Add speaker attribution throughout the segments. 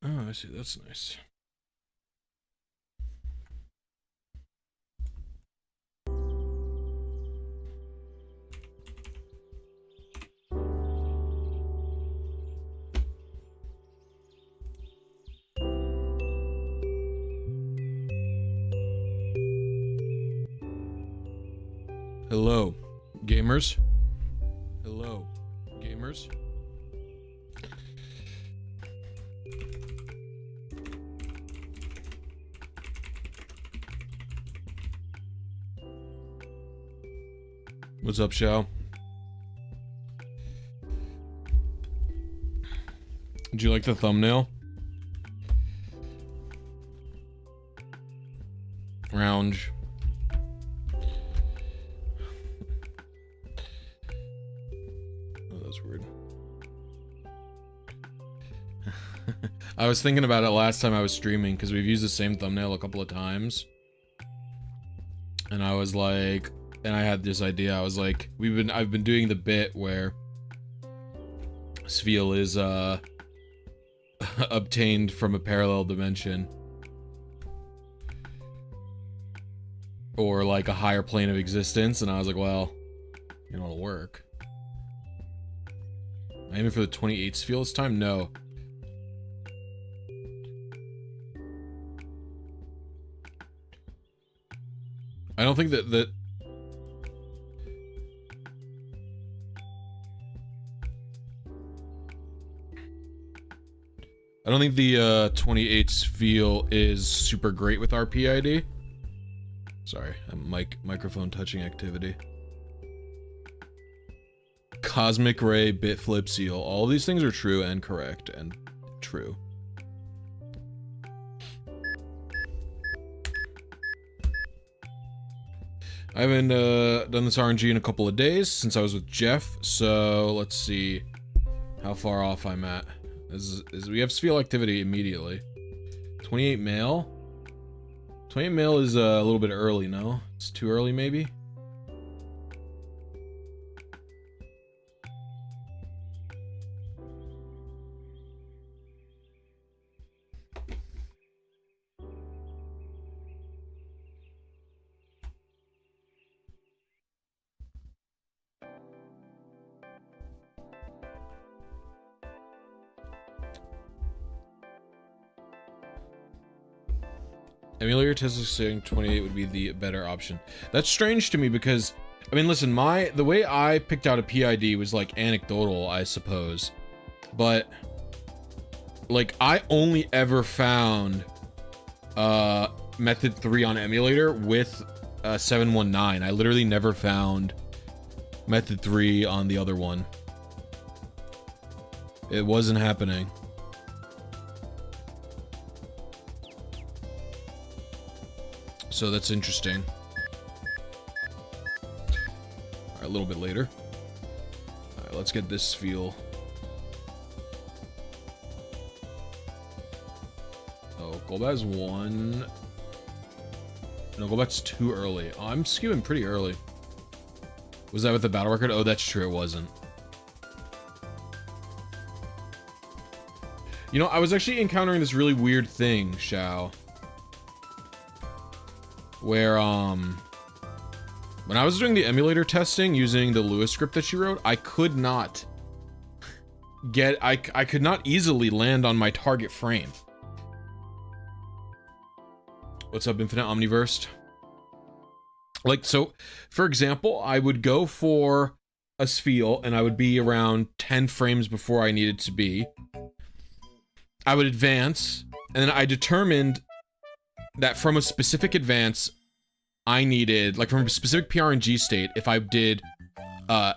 Speaker 1: Oh, I see. That's nice. Hello, gamers. Hello, gamers. What's up, Shao? Did you like the thumbnail? Round. Oh, that's weird. I was thinking about it last time I was streaming because we've used the same thumbnail a couple of times. And I was like, and I had this idea. I was like, I've been doing the bit where Spheal is obtained from a parallel dimension. Or like a higher plane of existence, and I was like, well, you know, it'll work. Am I aiming for the 28 Spheal this time? No. I don't think that I don't think the 28 Spheal is super great with RPID. Sorry, microphone touching activity. Cosmic Ray, Bit Flip Seal. All these things are true and correct and true. I haven't done this RNG in a couple of days since I was with Jeff, so let's see how far off I'm at. We have Spheal activity immediately. 28 male? 28 male is a little bit early, no? It's too early, maybe? Emulator testing saying 28 would be the better option. That's strange to me because, I mean, listen, the way I picked out a PID was like anecdotal, I suppose. But, like, I only ever found method 3 on emulator with 719. I literally never found method 3 on the other one. It wasn't happening. So that's interesting. Alright, a little bit later. Alright, let's get this Spheal. Oh, Golbat's 1. No, Golbat's too early. Oh, I'm skewing pretty early. Was that with the battle record? Oh, that's true, it wasn't. You know, I was actually encountering this really weird thing, Shao. Where, when I was doing the emulator testing using the Lewis script that she wrote, I could not get, I could not easily land on my target frame. What's up, Infinite Omniverse? Like, so, for example, I would go for a Spheal, and I would be around 10 frames before I needed to be. I would advance, and then I determined that from a specific advance, I needed, like from a specific PRNG state, if I did, I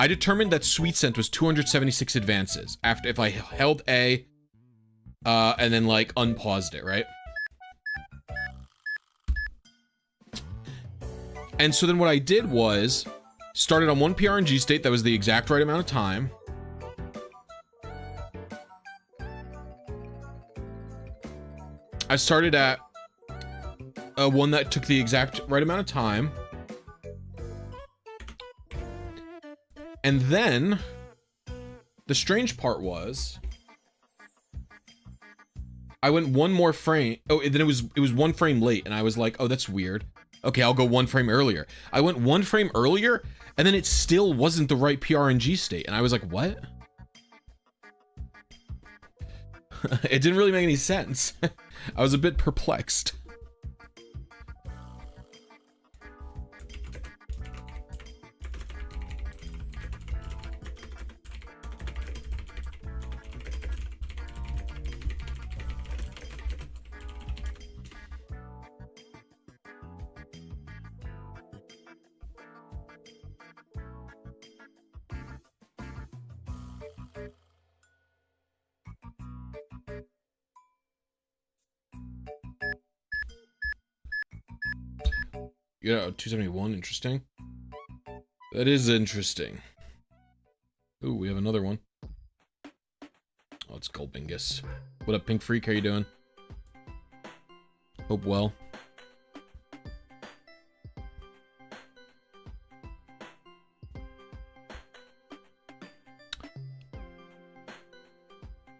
Speaker 1: determined that Sweet Scent was 276 advances, after, if I held A, and then, like, unpaused it, right? And so then what I did was, started on one PRNG state that was the exact right amount of time, I started at one that took the exact right amount of time. And then the strange part was I went one more frame. Oh, then it was 1 frame late, and I was like, oh, that's weird. Okay, I'll go 1 frame earlier. I went 1 frame earlier, and then it still wasn't the right PRNG state, and I was like, what? It didn't really make any sense. I was a bit perplexed. Yeah, 271, interesting. That is interesting. Ooh, we have another one. Oh, it's Gulpingus. What up, Pink Freak? How you doing? Hope well.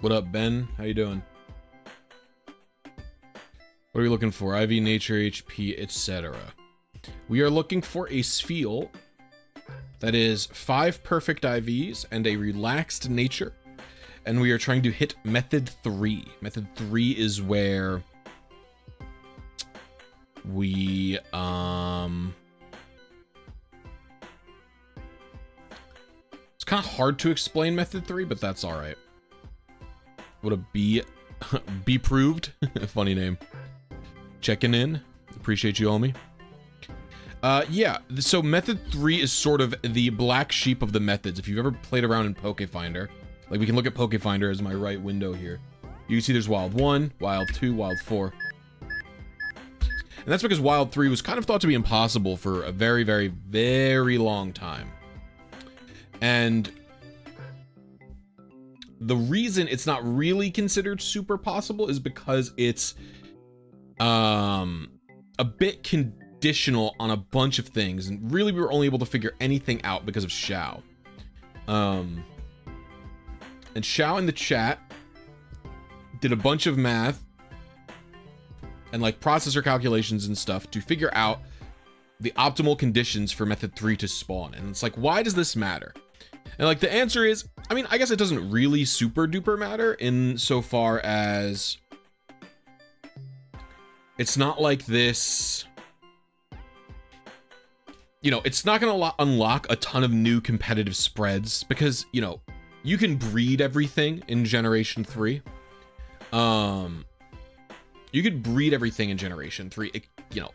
Speaker 1: What up, Ben? How you doing? What are we looking for? IV, nature, HP, etc. We are looking for a Spheal that is 5 perfect IVs and a relaxed nature. And we are trying to hit method 3. Method 3 is where we, it's kind of hard to explain method 3, but that's all right. What a be proved. Funny name. Checking in. Appreciate you, homie. Yeah, so method 3 is sort of the black sheep of the methods. If you've ever played around in Pokefinder, like we can look at Pokefinder as my right window here. You can see there's Wild 1, Wild 2, Wild 4. And that's because Wild 3 was kind of thought to be impossible for a very, very, very long time. And the reason it's not really considered super possible is because it's a bit conditional on a bunch of things, and really we were only able to figure anything out because of Xiao. And Xiao in the chat did a bunch of math and like processor calculations and stuff to figure out the optimal conditions for method 3 to spawn. And it's like, why does this matter? And like the answer is, I mean, I guess it doesn't really super duper matter in so far as it's not like this, you know, it's not going to unlock a ton of new competitive spreads because, you know, you can breed everything in Generation 3. You could breed everything in Generation 3, you know.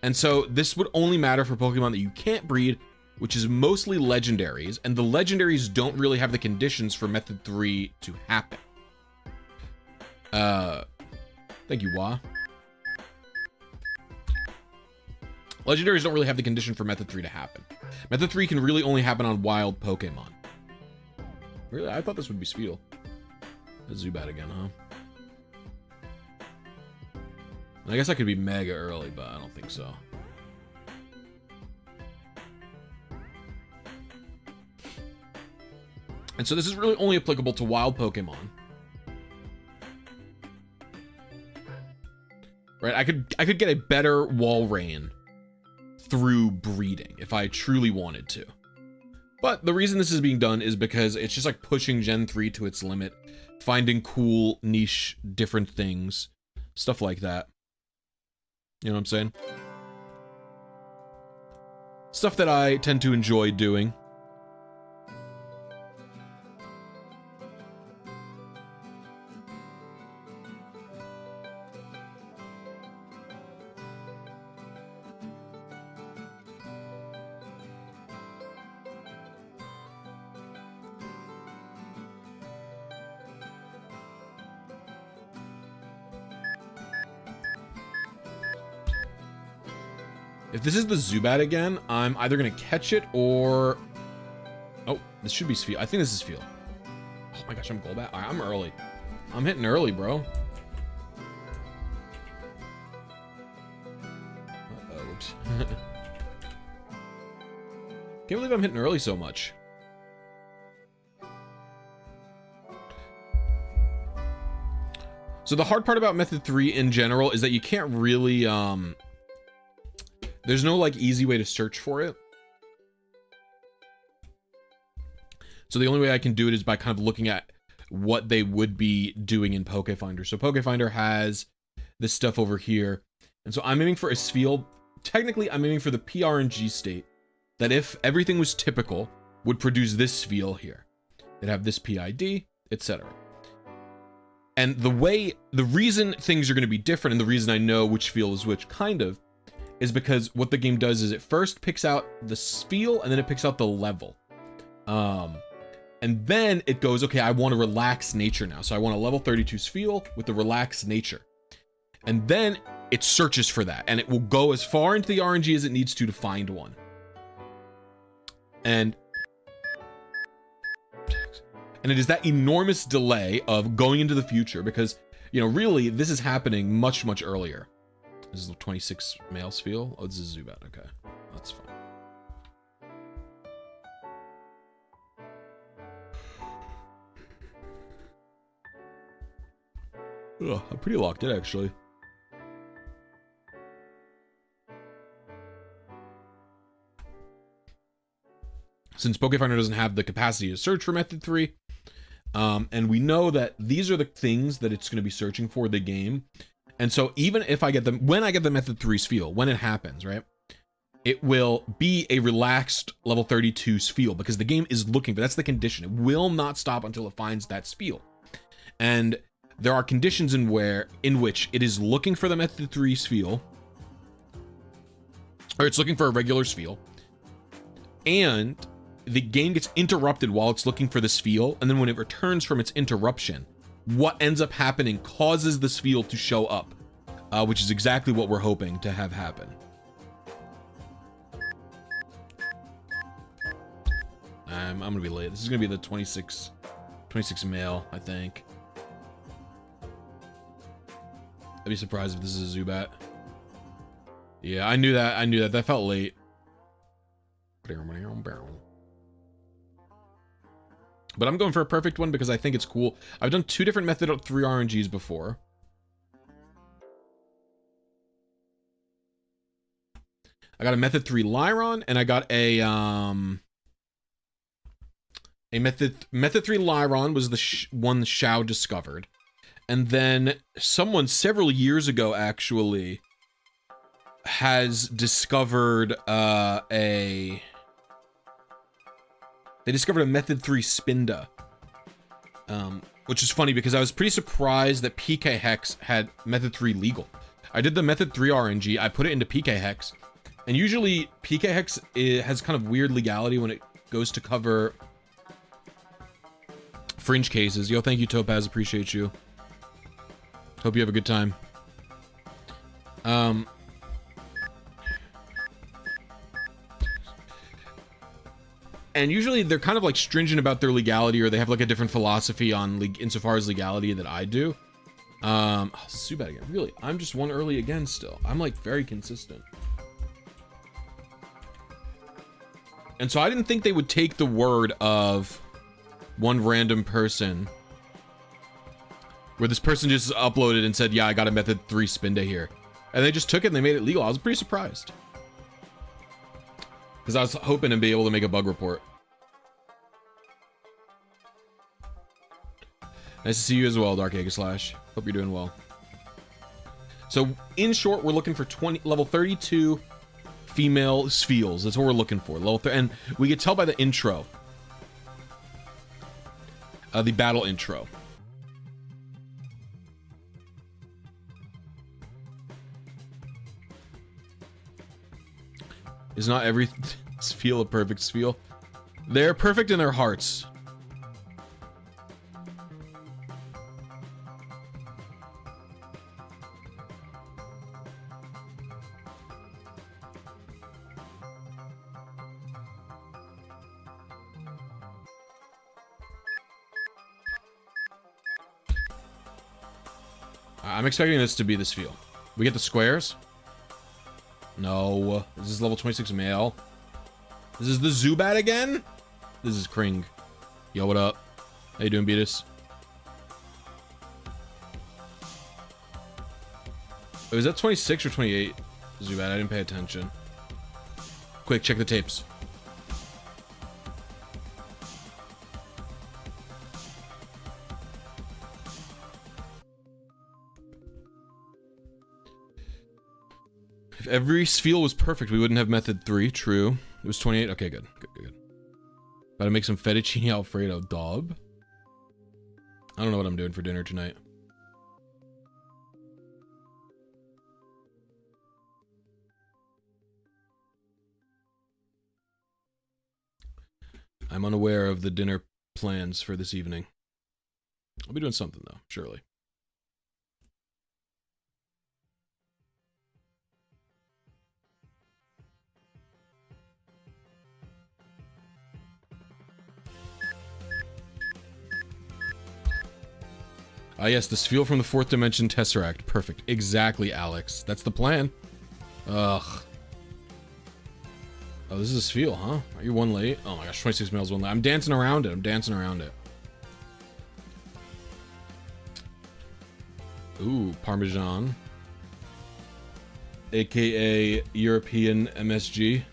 Speaker 1: And so this would only matter for Pokemon that you can't breed, which is mostly legendaries, and the legendaries don't really have the conditions for Method 3 to happen. Thank you, Wah. Legendaries don't really have the condition for Method 3 to happen. Method 3 can really only happen on wild Pokemon. Really? I thought this would be Spheal. Zubat again, huh? I guess I could be mega early, but I don't think so. And so this is really only applicable to wild Pokemon. Right? I could get a better Walrein through breeding if I truly wanted to. But the reason this is being done is because it's just like pushing Gen 3 to its limit, finding cool, niche, different things, stuff like that. You know what I'm saying? Stuff that I tend to enjoy doing. If this is the Zubat again, I'm either going to catch it or... Oh, this should be Spheal. I think this is Spheal. Oh my gosh, I'm Golbat. I'm early. I'm hitting early, bro. Uh-oh. Can't believe I'm hitting early so much. So the hard part about method 3 in general is that you can't really, there's no like easy way to search for it. So the only way I can do it is by kind of looking at what they would be doing in Pokefinder. So Pokefinder has this stuff over here. And so I'm aiming for a Spheal. Technically, I'm aiming for the PRNG state that if everything was typical, would produce this Spheal here. It'd have this PID, etc. And the reason things are going to be different, and the reason I know which Spheal is which, kind of, is because what the game does is it first picks out the Spheal, and then it picks out the level. And then it goes, okay, I want a relaxed nature now. So I want a level 32 Spheal with the relaxed nature. And then it searches for that, and it will go as far into the RNG as it needs to find one. And it is that enormous delay of going into the future because, you know, really, this is happening much, much earlier. This is the 26 male Spheal. Oh, this is Zubat. Okay, that's fine. Ugh, I'm pretty locked in, actually. Since Pokefinder doesn't have the capacity to search for Method 3, and we know that these are the things that it's going to be searching for the game. And so even if I get them, when I get the Method 3 Spheal, when it happens, right, it will be a relaxed level 32 Spheal because the game is looking for, that's the condition. It will not stop until it finds that Spheal. And there are conditions in which it is looking for the Method 3 Spheal, or it's looking for a regular Spheal, and the game gets interrupted while it's looking for the Spheal, and then when it returns from its interruption, what ends up happening causes the Spheal to show up, which is exactly what we're hoping to have happen. I'm gonna be late. This is gonna be the 26 male, I think. I'd be surprised if this is a Zubat. Yeah, I knew that. That felt late. But I'm going for a perfect one because I think it's cool. I've done 2 different Method 3 RNGs before. I got a Method 3 Lyron, and I got a Method 3 Lyron was the one Xiao discovered. And then someone several years ago actually has discovered they discovered a Method 3 Spinda, which is funny because I was pretty surprised that PK Hex had Method 3 legal. I did the Method 3 RNG, I put it into PK Hex, and usually PK Hex has kind of weird legality when it goes to cover fringe cases. Yo, thank you, Topaz, appreciate you. Hope you have a good time. And usually they're kind of like stringent about their legality, or they have like a different philosophy on insofar as legality that I do. Oh, Zubat again. Really, I'm just one early again still. I'm like very consistent. And so I didn't think they would take the word of one random person where this person just uploaded and said, yeah, I got a Method 3 Spinda here. And they just took it and they made it legal. I was pretty surprised. Because I was hoping to be able to make a bug report. Nice to see you as well, Dark Slash. Hope you're doing well. So, in short, we're looking for level 32 female Spheals. That's what we're looking for. And we could tell by the intro. The battle intro. Is not every Spheal a perfect Spheal? They're perfect in their hearts. I'm expecting this to be the Spheal. We get the squares? No. This is level 26 male. This is the Zubat again? This is Kring. Yo, what up? How you doing, Beatus? Was that 26 or 28? Too bad I didn't pay attention. Quick, check the tapes. If every Spheal was perfect, we wouldn't have method 3. True. It was 28. Okay, good. Good. About to make some fettuccine alfredo. Dub. I don't know what I'm doing for dinner tonight. I'm unaware of the dinner plans for this evening. I'll be doing something though, surely. Ah, yes, the Spheal from the 4th dimension Tesseract. Perfect. Exactly, Alex. That's the plan. Ugh. Oh, this is a Spheal, huh? Are you one late? Oh my gosh, 26 mils, one late. I'm dancing around it. I'm dancing around it. Ooh, Parmesan. AKA European MSG.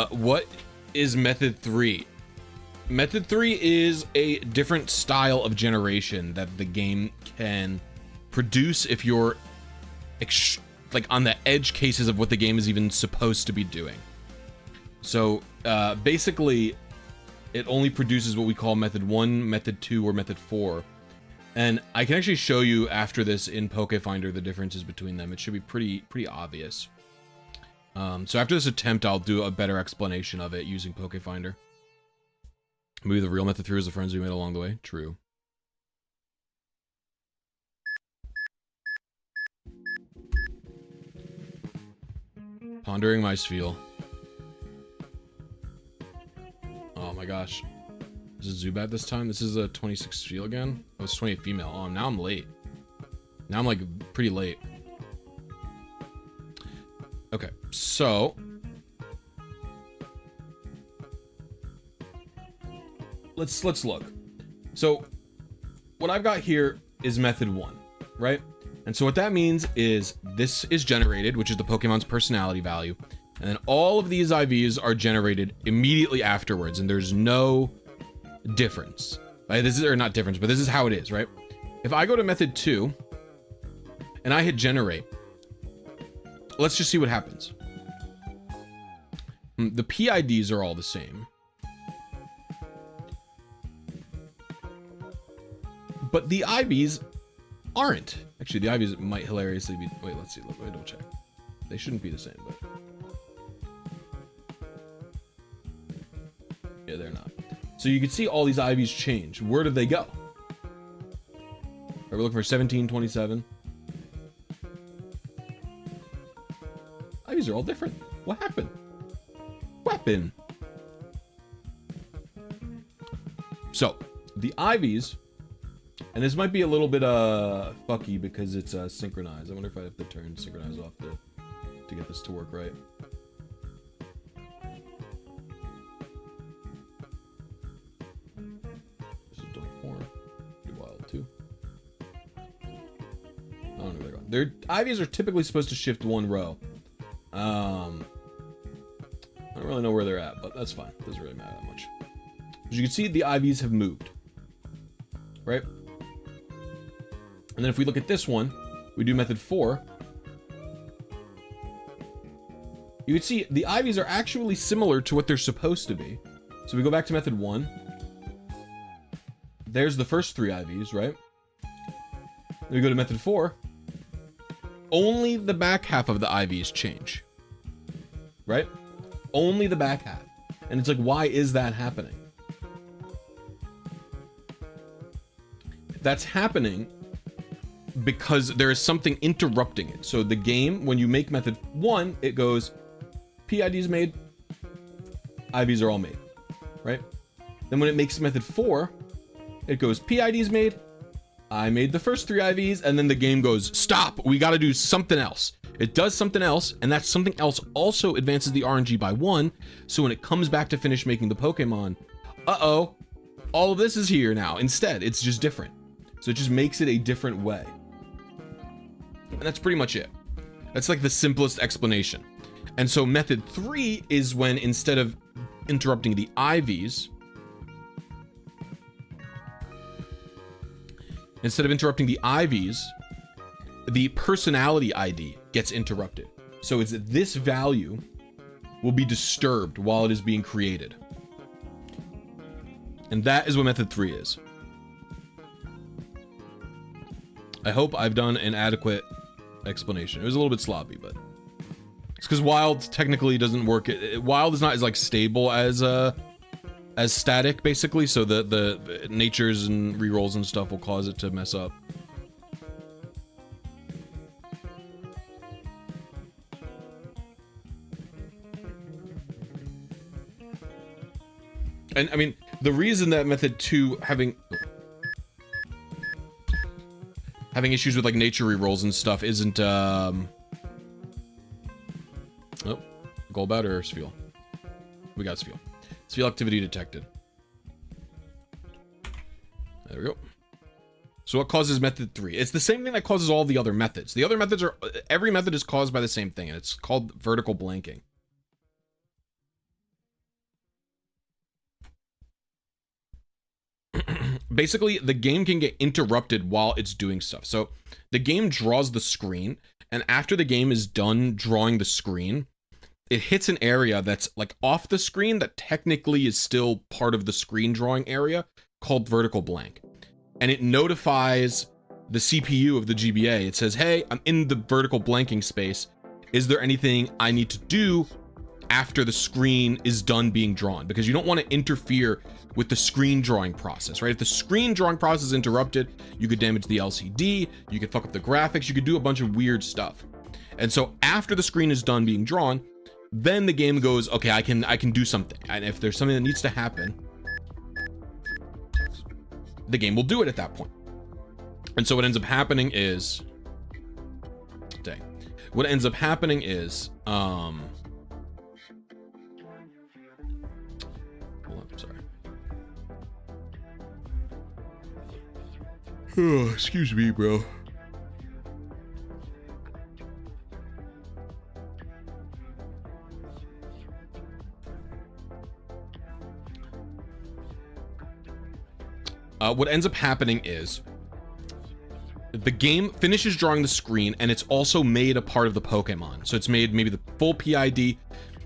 Speaker 1: What is method 3? Method 3 is a different style of generation that the game can produce if you're like on the edge cases of what the game is even supposed to be doing. So basically it only produces what we call method 1, method 2, or method 4. And I can actually show you after this in Pokefinder the differences between them. It should be pretty obvious. So after this attempt, I'll do a better explanation of it using Pokefinder. Maybe the real method 3 is the friends we made along the way. True. Pondering my Spheal. Oh my gosh. Is it Zubat this time? This is a 26 Spheal again? Oh, it's 28 female. Oh, now I'm late. Now I'm like pretty late. Okay, so let's look. So what I've got here is method 1, right? And so what that means is this is generated, which is the Pokemon's personality value, and then all of these IVs are generated immediately afterwards, and there's no difference. Right? This is, or not difference, but this is how it is, right? If I go to method 2 and I hit generate, let's just see what happens. The PIDs are all the same. But the IVs aren't. Actually, the IVs might hilariously be... Wait, let's see. Let me double check. They shouldn't be the same, but... Yeah, they're not. So you can see all these IVs change. Where did they go? Are we looking for 17, 27? IVs are all different. What happened? Weapon. So, the IVs, and this might be a little bit fucky because it's synchronized. I wonder if I have to turn synchronize off to get this to work right. This is 24. Pretty wild too. I don't know where they're going. Their IVs are typically supposed to shift one row. I don't really know where they're at, but that's fine. Doesn't really matter that much. As you can see, the IVs have moved, right? And then if we look at this one, we do method 4. You can see the IVs are actually similar to what they're supposed to be. So we go back to method 1. There's the first 3 IVs, right? Then we go to method 4. Only the back half of the IVs change, right? Only the back half. And it's like, why is that happening? That's happening because there is something interrupting it. So the game, when you make method 1, it goes, PIDs made, IVs are all made, right? Then when it makes method 4, it goes, PIDs made, I made the first 3 IVs, and then the game goes, stop, we gotta do something else. It does something else, and that something else also advances the RNG by 1, so when it comes back to finish making the Pokemon, uh-oh, all of this is here now. Instead, it's just different. So it just makes it a different way. And that's pretty much it. That's like the simplest explanation. And so method 3 is when instead of interrupting the IVs, the personality ID gets interrupted. So it's that this value will be disturbed while it is being created. And that is what method 3 is. I hope I've done an adequate explanation. It was a little bit sloppy, but it's because wild technically doesn't work. Wild is not as like stable as static, basically. So the natures and rerolls and stuff will cause it to mess up. And I mean, the reason that method 2 having issues with like nature rerolls and stuff isn't oh, Golbat or Spheal? We got Spheal. Spheal activity detected. There we go. So what causes method 3? It's the same thing that causes all the other methods. The other methods are, every method is caused by the same thing, and it's called vertical blanking. Basically, the game can get interrupted while it's doing stuff. So the game draws the screen, and after the game is done drawing the screen, it hits an area that's like off the screen that technically is still part of the screen drawing area called vertical blank. And it notifies the CPU of the GBA. It says, hey, I'm in the vertical blanking space. Is there anything I need to do after the screen is done being drawn? Because you don't want to interfere with the screen drawing process, right? If the screen drawing process is interrupted, you could damage the LCD, you could fuck up the graphics, you could do a bunch of weird stuff. And so after the screen is done being drawn, then the game goes, okay, I can do something. And if there's something that needs to happen, the game will do it at that point. And so what ends up happening is, dang, what ends up happening is, hold on, sorry. Oh, excuse me, bro. What ends up happening is the game finishes drawing the screen, and it's also made a part of the Pokemon. So it's made maybe the full PID,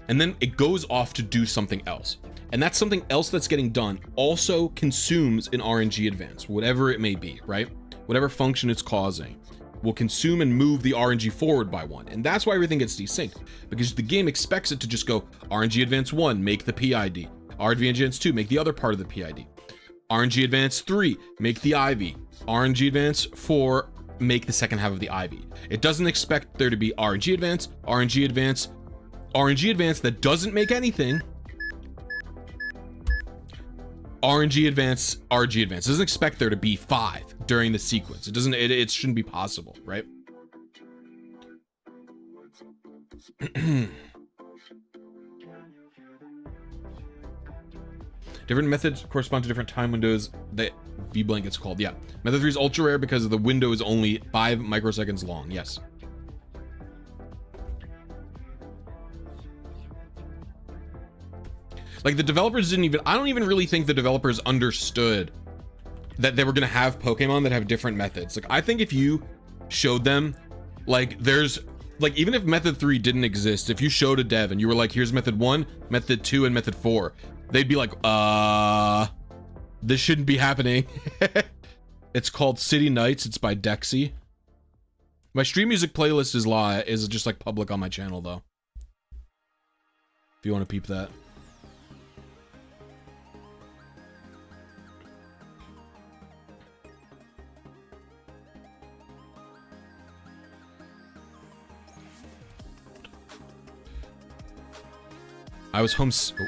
Speaker 1: and then it goes off to do something else. And that's something else that's getting done also consumes an RNG advance, whatever it may be, right? Whatever function it's causing will consume and move the RNG forward by 1. And that's why everything gets desynced, because the game expects it to just go RNG advance 1, make the PID. RNG advance 2, make the other part of the PID. RNG advance 3, make the IV. RNG advance 4, make the second half of the IV. It doesn't expect there to be RNG advance, RNG advance, RNG advance that doesn't make anything, RNG advance, RNG advance. It doesn't expect there to be 5 during the sequence. It doesn't, it shouldn't be possible, right? Different methods correspond to different time windows that V-blank is called. Yeah. Method 3 is ultra rare because the window is only 5 microseconds long. Yes. Like the developers didn't even, I don't even really think the developers understood that they were going to have Pokemon that have different methods. Like I think if you showed them, like there's, like even if method 3 didn't exist, if you showed a dev and you were like, here's method 1, method 2, and method 4, they'd be like, this shouldn't be happening. It's called City Nights. It's by Dexy. My stream music playlist is just like public on my channel though. If you want to peep that. I was homesick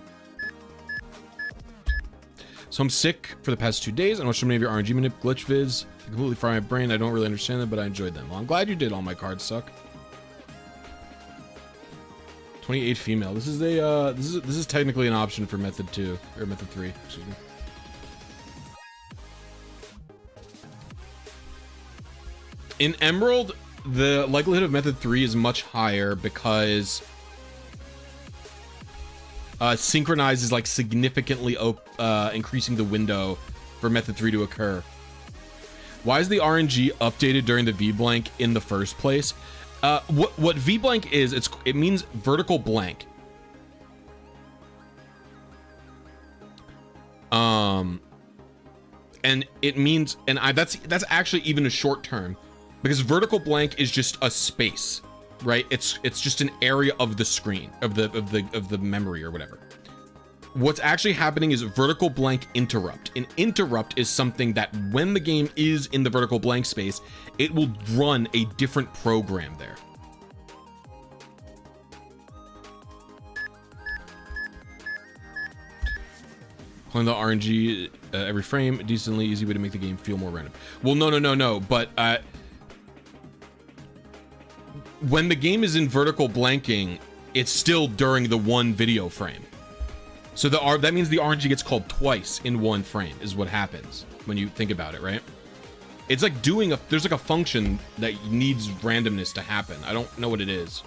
Speaker 1: for the past 2 days and watched so many of your RNG manip glitch vids. They completely fry my brain. I don't really understand them, but I enjoyed them. Well, I'm glad you did. All my cards suck. 28 female. This is a this is technically an option for method 2 or method 3. Excuse me. In Emerald, the likelihood of method 3 is much higher because synchronize is like significantly increasing the window for method 3 to occur. Why is the RNG updated during the V-blank in the first place? What V-blank is, it means vertical blank. And it means, and that's actually even a short term, because vertical blank is just a space, right? It's just an area of the screen, of the memory or whatever. What's actually happening is vertical blank interrupt. An interrupt is something that when the game is in the vertical blank space, it will run a different program there. Playing the RNG every frame, a decently easy way to make the game feel more random. Well, no, but when the game is in vertical blanking, it's still during the one video frame. So that means the RNG gets called twice in one frame is what happens when you think about it, right? It's like there's like a function that needs randomness to happen. I don't know what it is.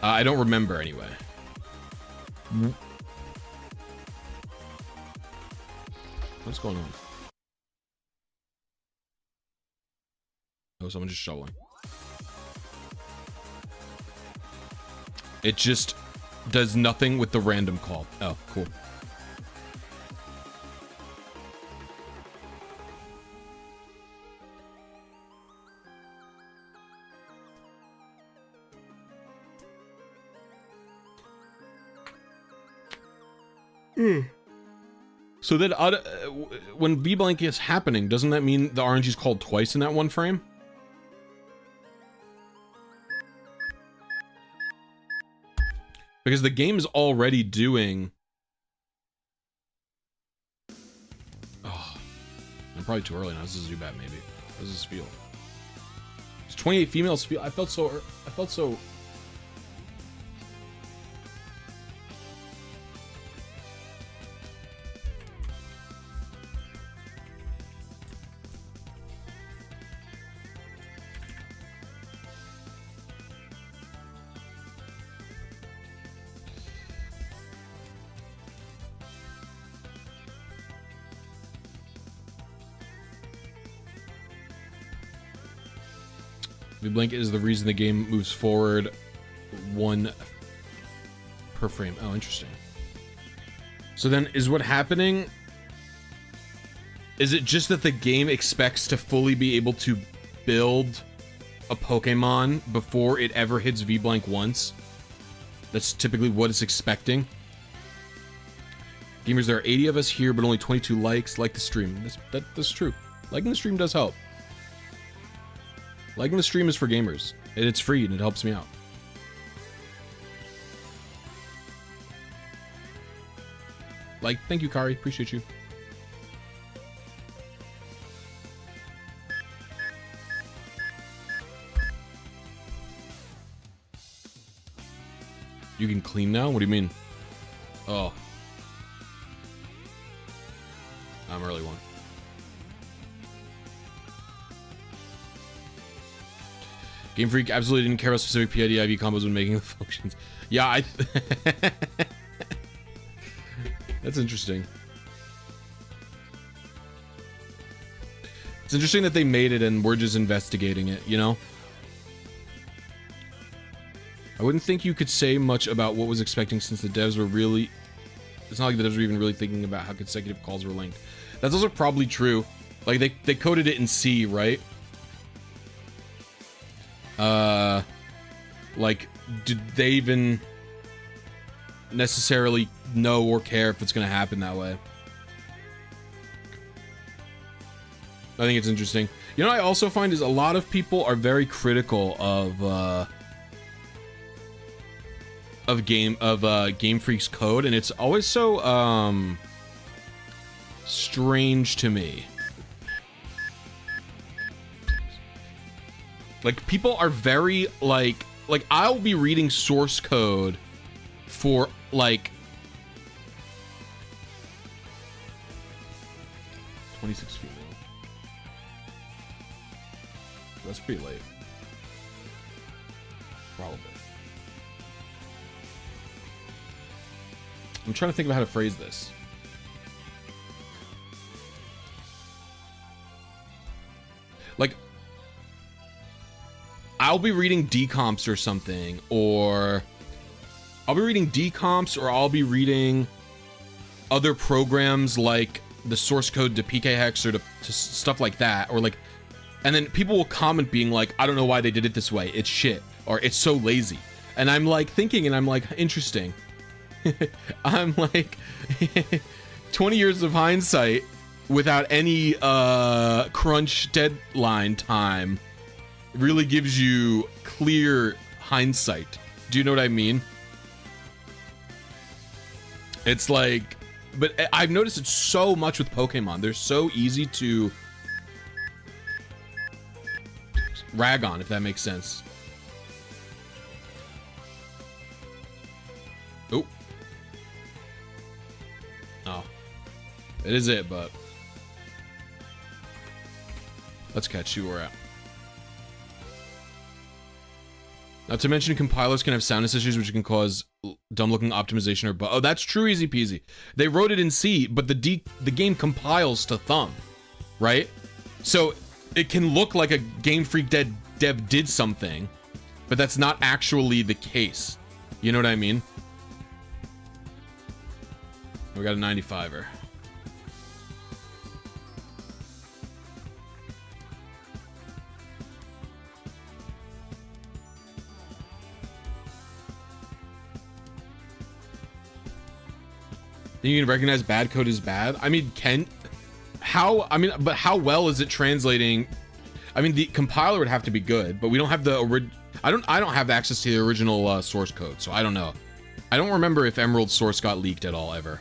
Speaker 1: I don't remember anyway. What's going on? Oh, someone just shoveling. It just does nothing with the random call. Oh, cool. So then, when V-blank is happening, doesn't that mean the RNG is called twice in that one frame? Because the game is already doing... Oh, I'm probably too early now. This is Zubat, maybe. This is Spheal. It's 28 females. Spheal. I felt so... V-blank is the reason the game moves forward one per frame. Oh, interesting. So then is what happening? Is it just that the game expects to fully be able to build a Pokemon before it ever hits V-blank once? That's typically what it's expecting. Gamers, there are 80 of us here, but only 22 likes. Like the stream. That's true. Liking the stream does help. Liking the stream is for gamers, and it's free, and it helps me out. Like, thank you, Kari. Appreciate you. You can clean now? What do you mean? Oh. I'm early one. Game Freak absolutely didn't care about specific PID-IV combos when making the functions. Yeah, that's interesting. It's interesting that they made it and we're just investigating it, you know? I wouldn't think you could say much about what was expecting since the devs were really... It's not like the devs were even really thinking about how consecutive calls were linked. That's also probably true. Like, they coded it in C, right? Like, did they even necessarily know or care if it's gonna happen that way? I think it's interesting. You know what I also find is a lot of people are very critical of Game Freak's code, and it's always so strange to me. Like, people are very, like, like, I'll be reading source code for, like, 26 feet. That's pretty late. Probably. I'm trying to think of how to phrase this. Like, I'll be reading decomps or something, or I'll be reading decomps, or I'll be reading other programs like the source code to PKHex or to stuff like that, or like, and then people will comment being like, I don't know why they did it this way, it's shit, or it's so lazy. And I'm like thinking, and I'm like, interesting. I'm like, 20 years of hindsight without any crunch deadline time really gives you clear hindsight. Do you know what I mean? It's like, but I've noticed it so much with Pokemon. They're so easy to rag on, if that makes sense. Oh. Oh. It is it, but let's catch you where we're at. Not to mention, compilers can have soundness issues, which can cause dumb-looking optimization or bug. Oh, that's true, easy peasy. They wrote it in C, but the game compiles to thumb, right? So it can look like a Game Freak dev did something, but that's not actually the case. You know what I mean? We got a 95er. You can recognize bad code as bad. I mean, but how well is it translating? I mean, the compiler would have to be good, but we don't have the I don't have access to the original source code, so I don't know. I don't remember if Emerald's source got leaked at all ever.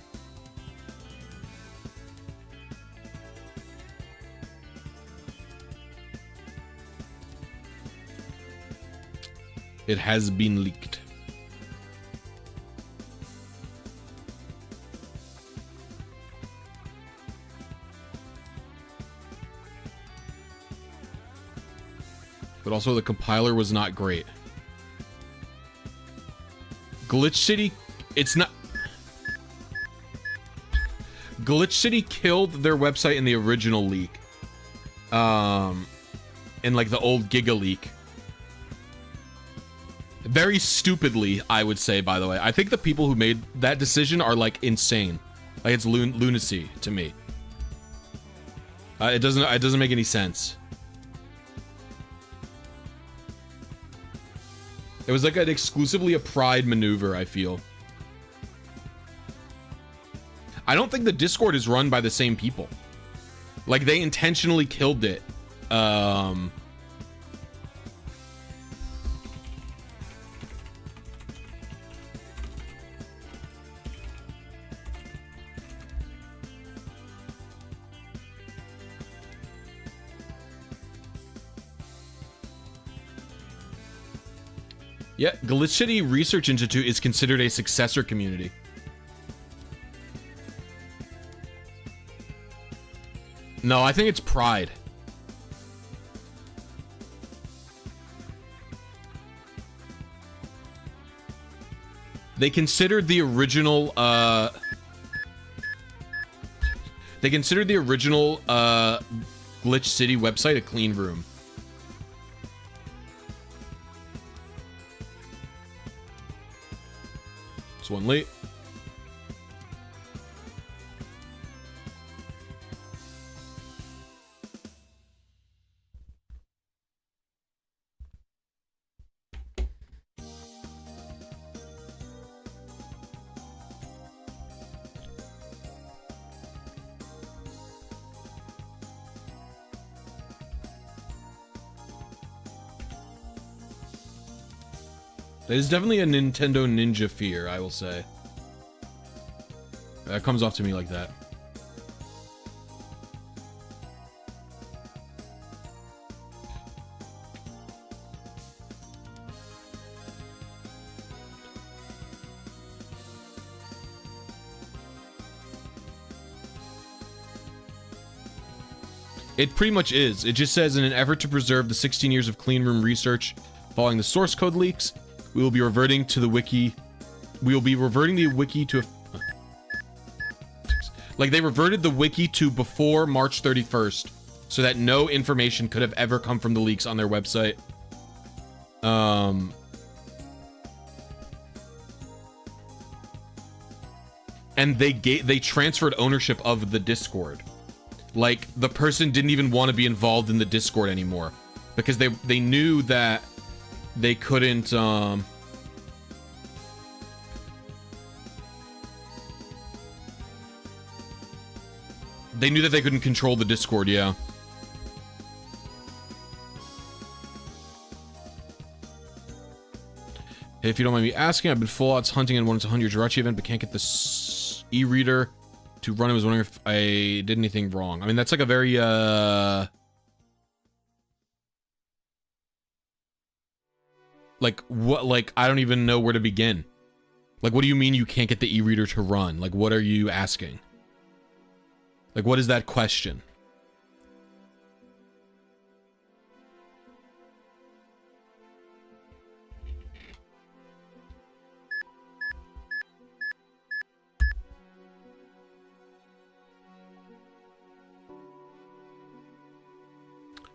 Speaker 1: It has been leaked. But also the compiler was not great. Glitch City, it's not... Glitch City killed their website in the original leak. In like the old Giga leak. Very stupidly, I would say, by the way. I think the people who made that decision are like insane. Like it's lunacy to me. It doesn't make any sense. It was like exclusively a pride maneuver, I feel. I don't think the Discord is run by the same people. Like, they intentionally killed it. Yeah, Glitch City Research Institute is considered a successor community. No, I think it's Pride. They considered the original, Glitch City website a clean room. It's one late. It is definitely a Nintendo Ninja fear, I will say. That comes off to me like that. It pretty much is. It just says, in an effort to preserve the 16 years of clean room research following the source code leaks, we will be reverting to the wiki. We will be reverting the wiki to... Like, they reverted the wiki to before March 31st, so that no information could have ever come from the leaks on their website. And they transferred ownership of the Discord. Like, the person didn't even want to be involved in the Discord anymore, because they knew that they couldn't, they knew that they couldn't control the Discord, yeah. If you don't mind me asking, I've been full outs hunting and wanted to hunt your Jirachi event, but can't get this e-reader to run. I was wondering if I did anything wrong. I mean, that's like a very, like, what, like, I don't even know where to begin. Like, what do you mean you can't get the e-reader to run? Like, what are you asking? Like, what is that question?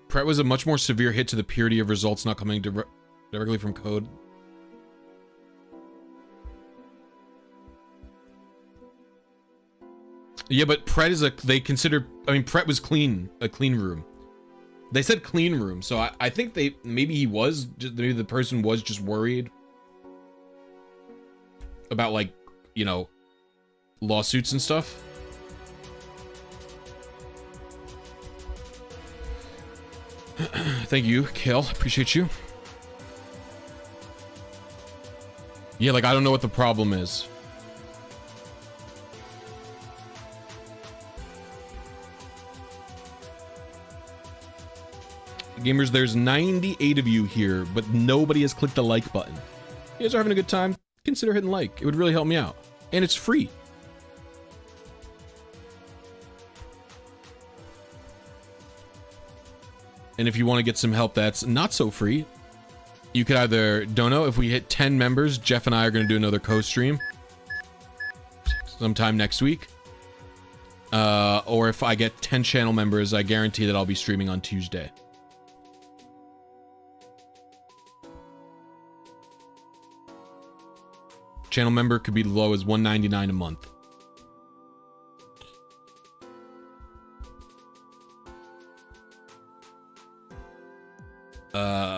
Speaker 1: Pret was a much more severe hit to the purity of results not coming directly from code. Yeah, but Pret is they consider, I mean, Pret was clean, a clean room. They said clean room, so I think maybe the person was just worried about, like, you know, lawsuits and stuff. Thank you, Kale. Appreciate you. Yeah, like, I don't know what the problem is. Gamers, there's 98 of you here, but nobody has clicked the like button. You guys are having a good time? Consider hitting like. It would really help me out. And it's free. And if you want to get some help that's not so free, you could either, don't know, if we hit 10 members, Jeff and I are going to do another co-stream sometime next week. Or if I get 10 channel members, I guarantee that I'll be streaming on Tuesday. Channel member could be as low as $1.99 a month.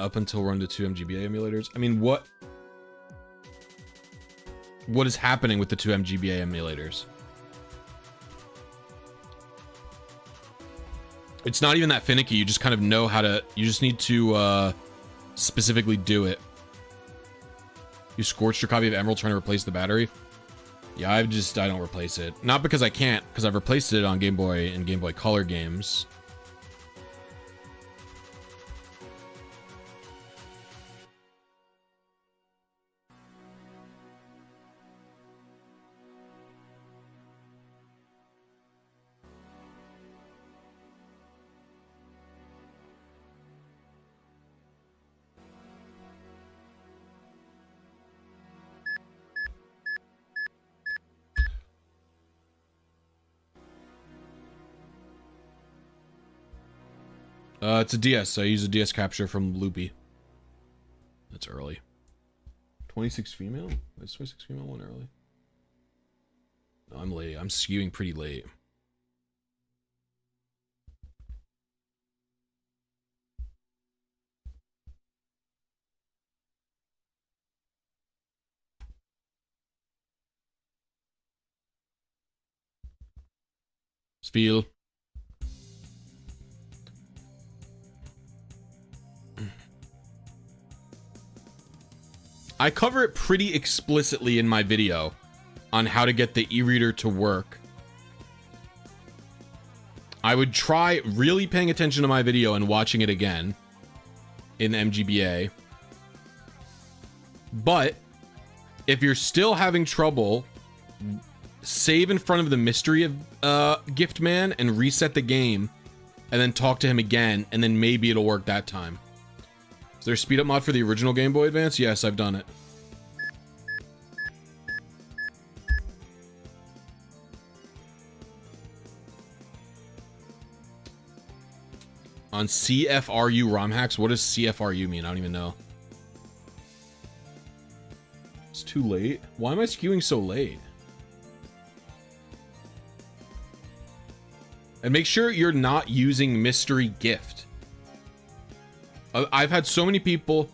Speaker 1: Up until run to 2 MGBA emulators. I mean, what is happening with the 2 MGBA emulators? It's not even that finicky. You just kind of know how to, you just need to specifically do it. You scorched your copy of Emerald trying to replace the battery? Yeah, I don't replace it. Not because I can't, because I've replaced it on Game Boy and Game Boy Color games. It's a DS. I use a DS capture from Loopy. That's early. 26 female? Is 26 female one early? No, I'm late. I'm skewing pretty late. Spheal. I cover it pretty explicitly in my video on how to get the e-reader to work. I would try really paying attention to my video and watching it again in MGBA. But if you're still having trouble, save in front of the mystery of gift man and reset the game and then talk to him again, and then maybe it'll work that time. Is there a speed up mod for the original Game Boy Advance? Yes, I've done it. On CFRU ROM hacks? What does CFRU mean? I don't even know. It's too late. Why am I skewing so late? And make sure you're not using mystery gift. I've had so many people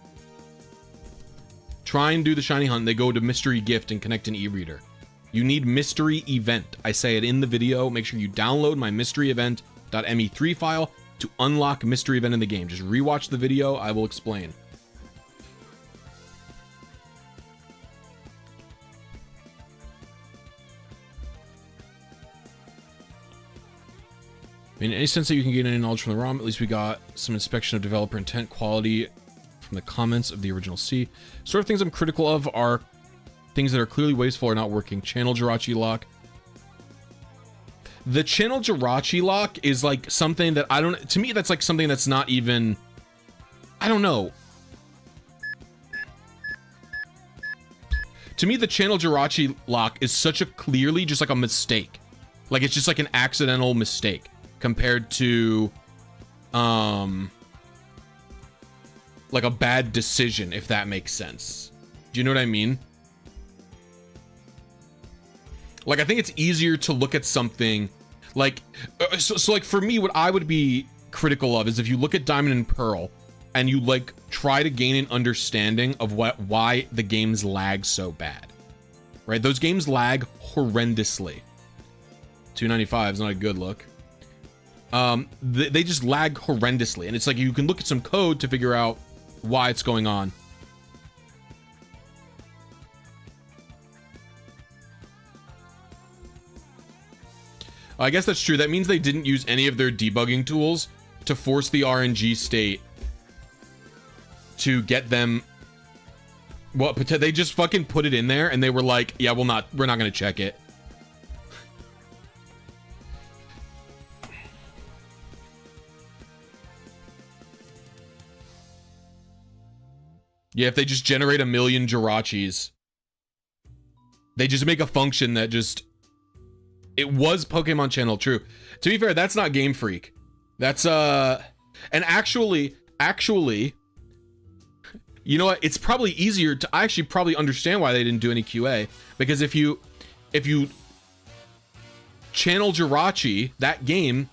Speaker 1: try and do the shiny hunt. They go to mystery gift and connect an e-reader. You need mystery event. I say it in the video. Make sure you download my mystery event.me3 file to unlock mystery event in the game. Just rewatch the video. I will explain. I mean, in any sense that you can gain any knowledge from the ROM, at least we got some inspection of developer intent quality from the comments of the original C. Sort of things I'm critical of are things that are clearly wasteful or not working. Channel Jirachi lock. The channel Jirachi lock is like something that I don't, to me, that's like something that's not even, I don't know. To me, the channel Jirachi lock is such a clearly just like a mistake. Like it's just like an accidental mistake compared to, like a bad decision, if that makes sense. Do you know what I mean? Like, I think it's easier to look at something like, so like for me, what I would be critical of is if you look at Diamond and Pearl and you like try to gain an understanding of why the games lag so bad, right? Those games lag horrendously. 295 is not a good look. They just lag horrendously, and it's like you can look at some code to figure out why it's going on. I guess that's true. That means they didn't use any of their debugging tools to force the RNG state to get them. Well, they just fucking put it in there, and they were like, "Yeah, we're not gonna check it." Yeah, if they just generate 1 million Jirachis, they just make a function that just, it was Pokemon Channel, true. To be fair, that's not Game Freak. That's, and actually, you know what? It's probably easier to, I actually probably understand why they didn't do any QA, because if you channel Jirachi, that game,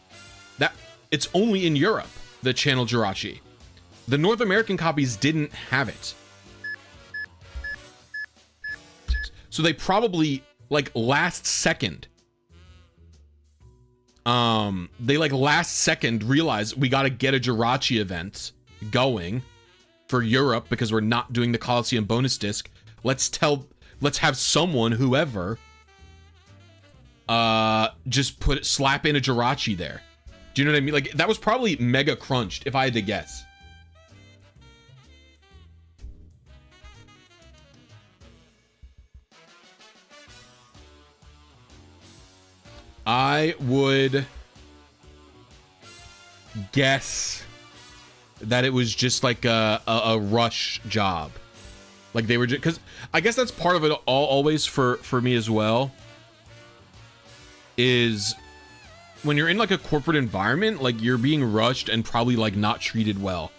Speaker 1: it's only in Europe, the channel Jirachi. The North American copies didn't have it. So they probably, like, last second, realized we gotta get a Jirachi event going for Europe because we're not doing the Coliseum bonus disc. Let's have someone, whoever, just slap in a Jirachi there. Do you know what I mean? Like, that was probably mega crunched, if I had to guess. I would guess that it was just like a rush job. Like they were just, because I guess that's part of it always for me as well, is when you're in like a corporate environment, like you're being rushed and probably like not treated well.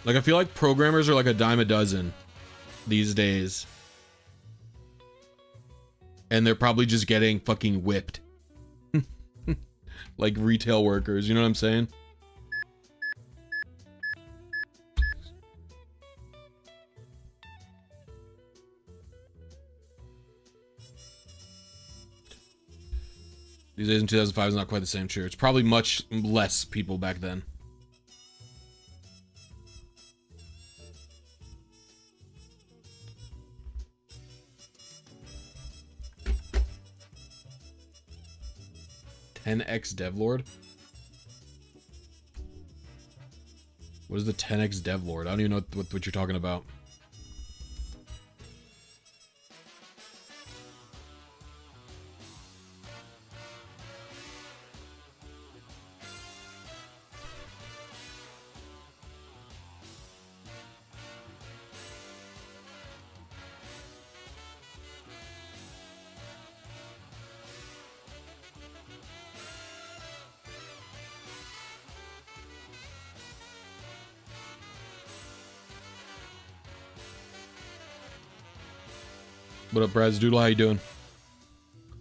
Speaker 1: Like I feel like programmers are like a dime a dozen these days. And they're probably just getting fucking whipped. Like retail workers, you know what I'm saying? These days in 2005 is not quite the same, sure. It's probably much less people back then. $10x Devlord? What is the 10x Devlord? I don't even know what you're talking about. What up, Brad's Doodle? How you doing?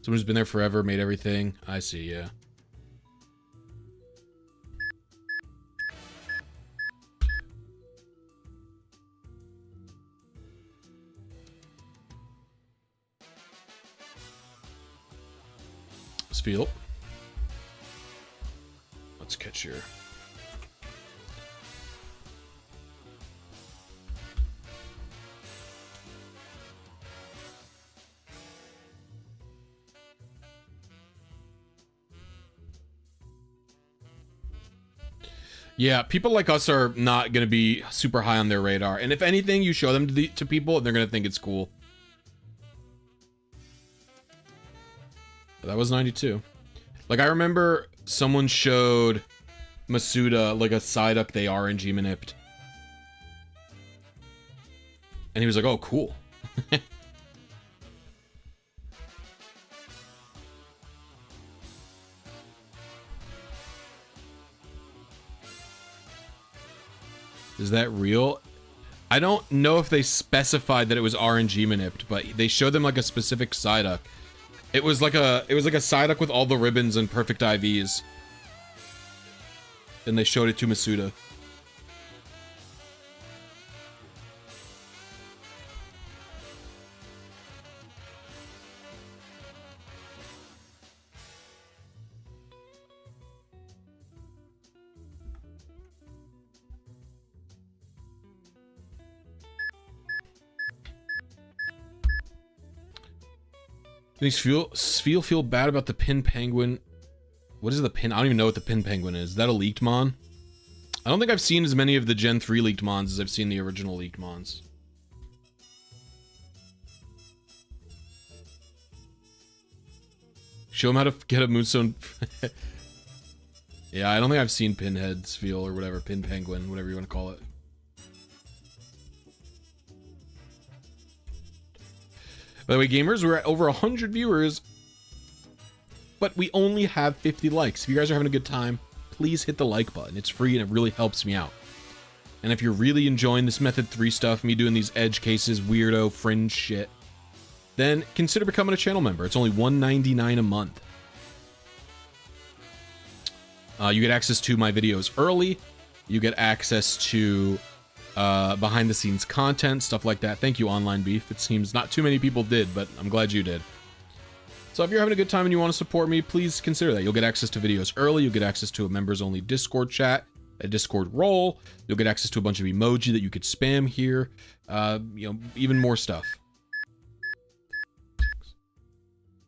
Speaker 1: Someone who's been there forever, made everything. I see, yeah. Spheal. Let's catch your... Yeah, people like us are not going to be super high on their radar. And if anything, you show them to people, and they're going to think it's cool. But that was 92. Like, I remember someone showed Masuda, like, a Psyduck they RNG manipped. And he was like, oh, cool. Is that real? I don't know if they specified that it was RNG manipped, but they showed them like a specific Psyduck. It was like a Psyduck with all the ribbons and perfect IVs. And they showed it to Masuda. Does Spheal feel bad about the pin penguin? What is the pin? I don't even know what the pin penguin is. Is that a leaked mon? I don't think I've seen as many of the Gen 3 leaked mons as I've seen the original leaked mons. Show him how to get a Moonstone. Yeah, I don't think I've seen Pinhead Spheal or whatever. Pin penguin, whatever you want to call it. By the way, gamers, we're at over 100 viewers, but we only have 50 likes. If you guys are having a good time, please hit the like button. It's free and it really helps me out. And if you're really enjoying this Method 3 stuff, me doing these edge cases, weirdo, fringe shit, then consider becoming a channel member. It's only $1.99 a month. You get access to my videos early. You get access to behind the scenes content, stuff like that. Thank you, Online Beef. It seems not too many people did, but I'm glad you did. So if you're having a good time and you want to support me, please consider that. You'll get access to videos early. You'll get access to a members only Discord chat, a Discord role. You'll get access to a bunch of emoji that you could spam here. You know, even more stuff.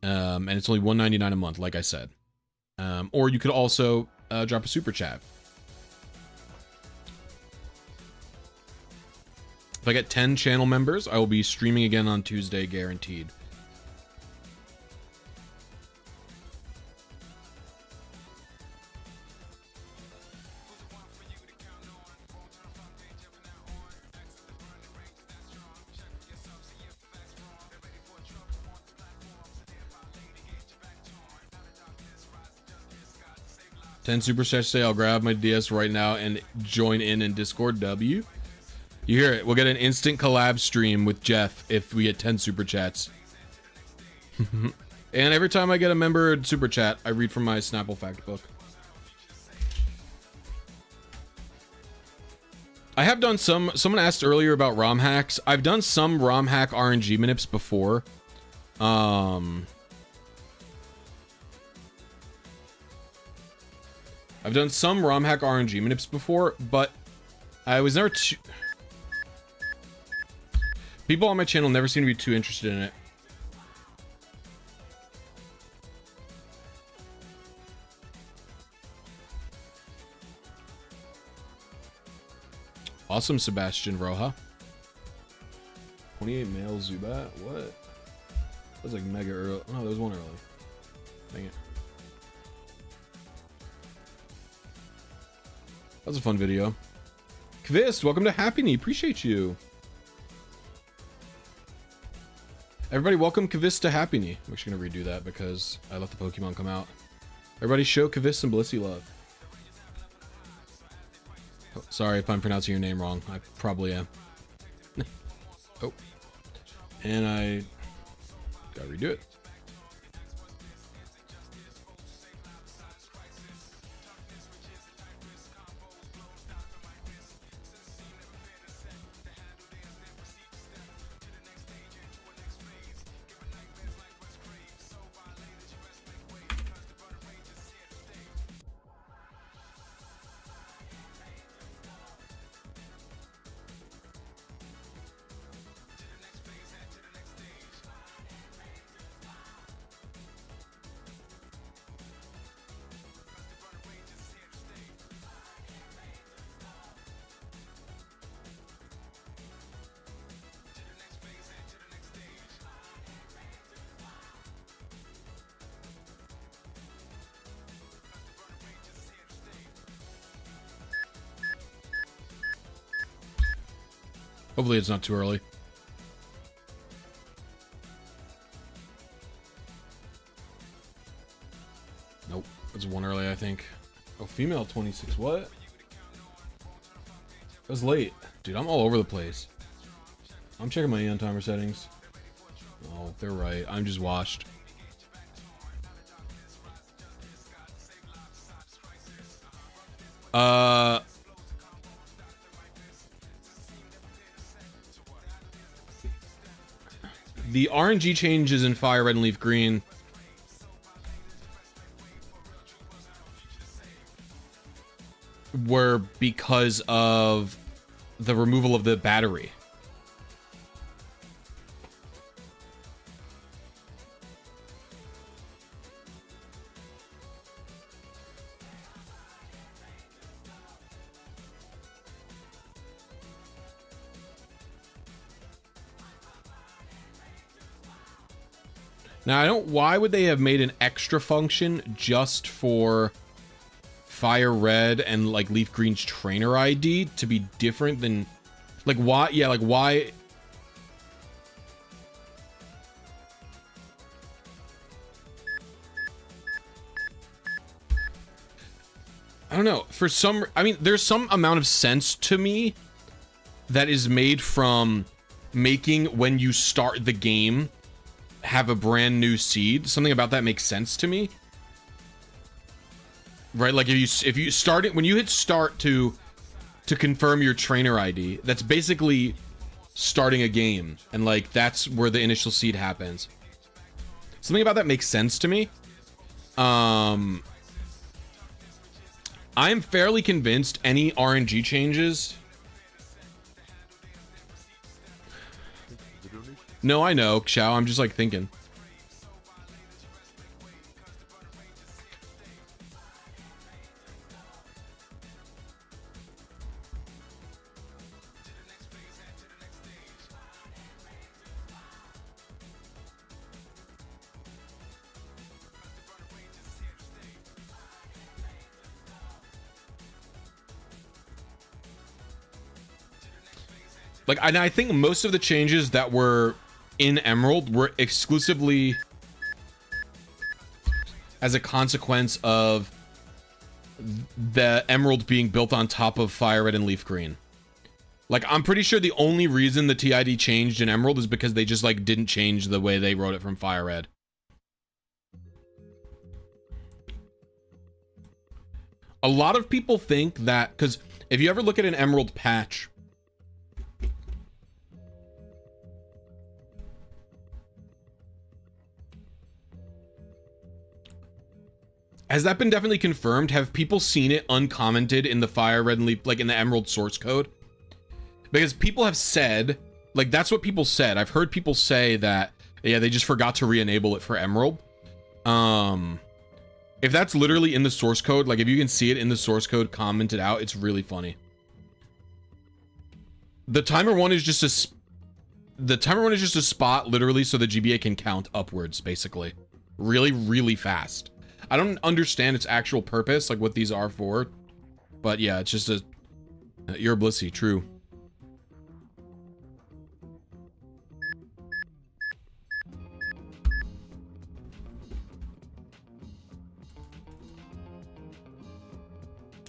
Speaker 1: And it's only $1.99 a month, like I said. Or you could also drop a super chat. If I get 10 channel members, I will be streaming again on Tuesday, guaranteed. $10 super chats say I'll grab my DS right now and join in Discord W. You hear it. We'll get an instant collab stream with Jeff if we get 10 super chats. And every time I get a member super chat, I read from my Snapple fact book. I have done some... Someone asked earlier about ROM hacks. I've done some ROM hack RNG manips before. I've done some ROM hack RNG manips before, but I was never too... People on my channel never seem to be too interested in it. Awesome, Sebastian Roja. 28 male Zubat? What? That was like mega early. Oh, no, there was one early. Dang it. That was a fun video. Kvist, welcome to Happy Knee. Appreciate you. Everybody, welcome Kvist to Happy Knee. I'm actually gonna redo that because I let the Pokemon come out. Everybody, show Kvist some Blisy love. Oh, sorry if I'm pronouncing your name wrong. I probably am. Oh. And I Gotta redo it. Hopefully it's not too early. Nope. It's one early, I think. Oh, female 26. What? It was late. Dude, I'm all over the place. I'm checking my Eon Timer settings. Oh, they're right. I'm just washed. The RNG changes in Fire Red and Leaf Green were because of the removal of the battery. Now, I don't... Why would they have made an extra function just for Fire Red and, like, Leaf Green's trainer ID to be different than... Like, why... Yeah, like, why... I don't know. For some... I mean, there's some amount of sense to me that is made from making when you start the game have a brand new seed. Something about that makes sense to me, right? Like if you start it when you hit start to confirm your trainer ID, that's basically starting a game, and like that's where the initial seed happens. Something about that makes sense to me. I am fairly convinced any RNG changes. No, I know, Xiao. I'm just like thinking. Like, and I think most of the changes that were in Emerald were exclusively as a consequence of the Emerald being built on top of Fire Red and Leaf Green. Like, I'm pretty sure the only reason the TID changed in Emerald is because they just, like, didn't change the way they wrote it from Fire Red. A lot of people think that, because if you ever look at an Emerald patch, has that been definitely confirmed? Have people seen it uncommented in the Fire Red and Leaf, like in the Emerald source code? Because people have said, like, that's what people said. I've heard people say that, yeah, they just forgot to re-enable it for Emerald. If that's literally in the source code, like if you can see it in the source code commented out, it's really funny. The timer one is just a spot literally so the GBA can count upwards, basically. Really, really fast. I don't understand its actual purpose, like what these are for, but yeah, it's just a... You're a Blisy, true.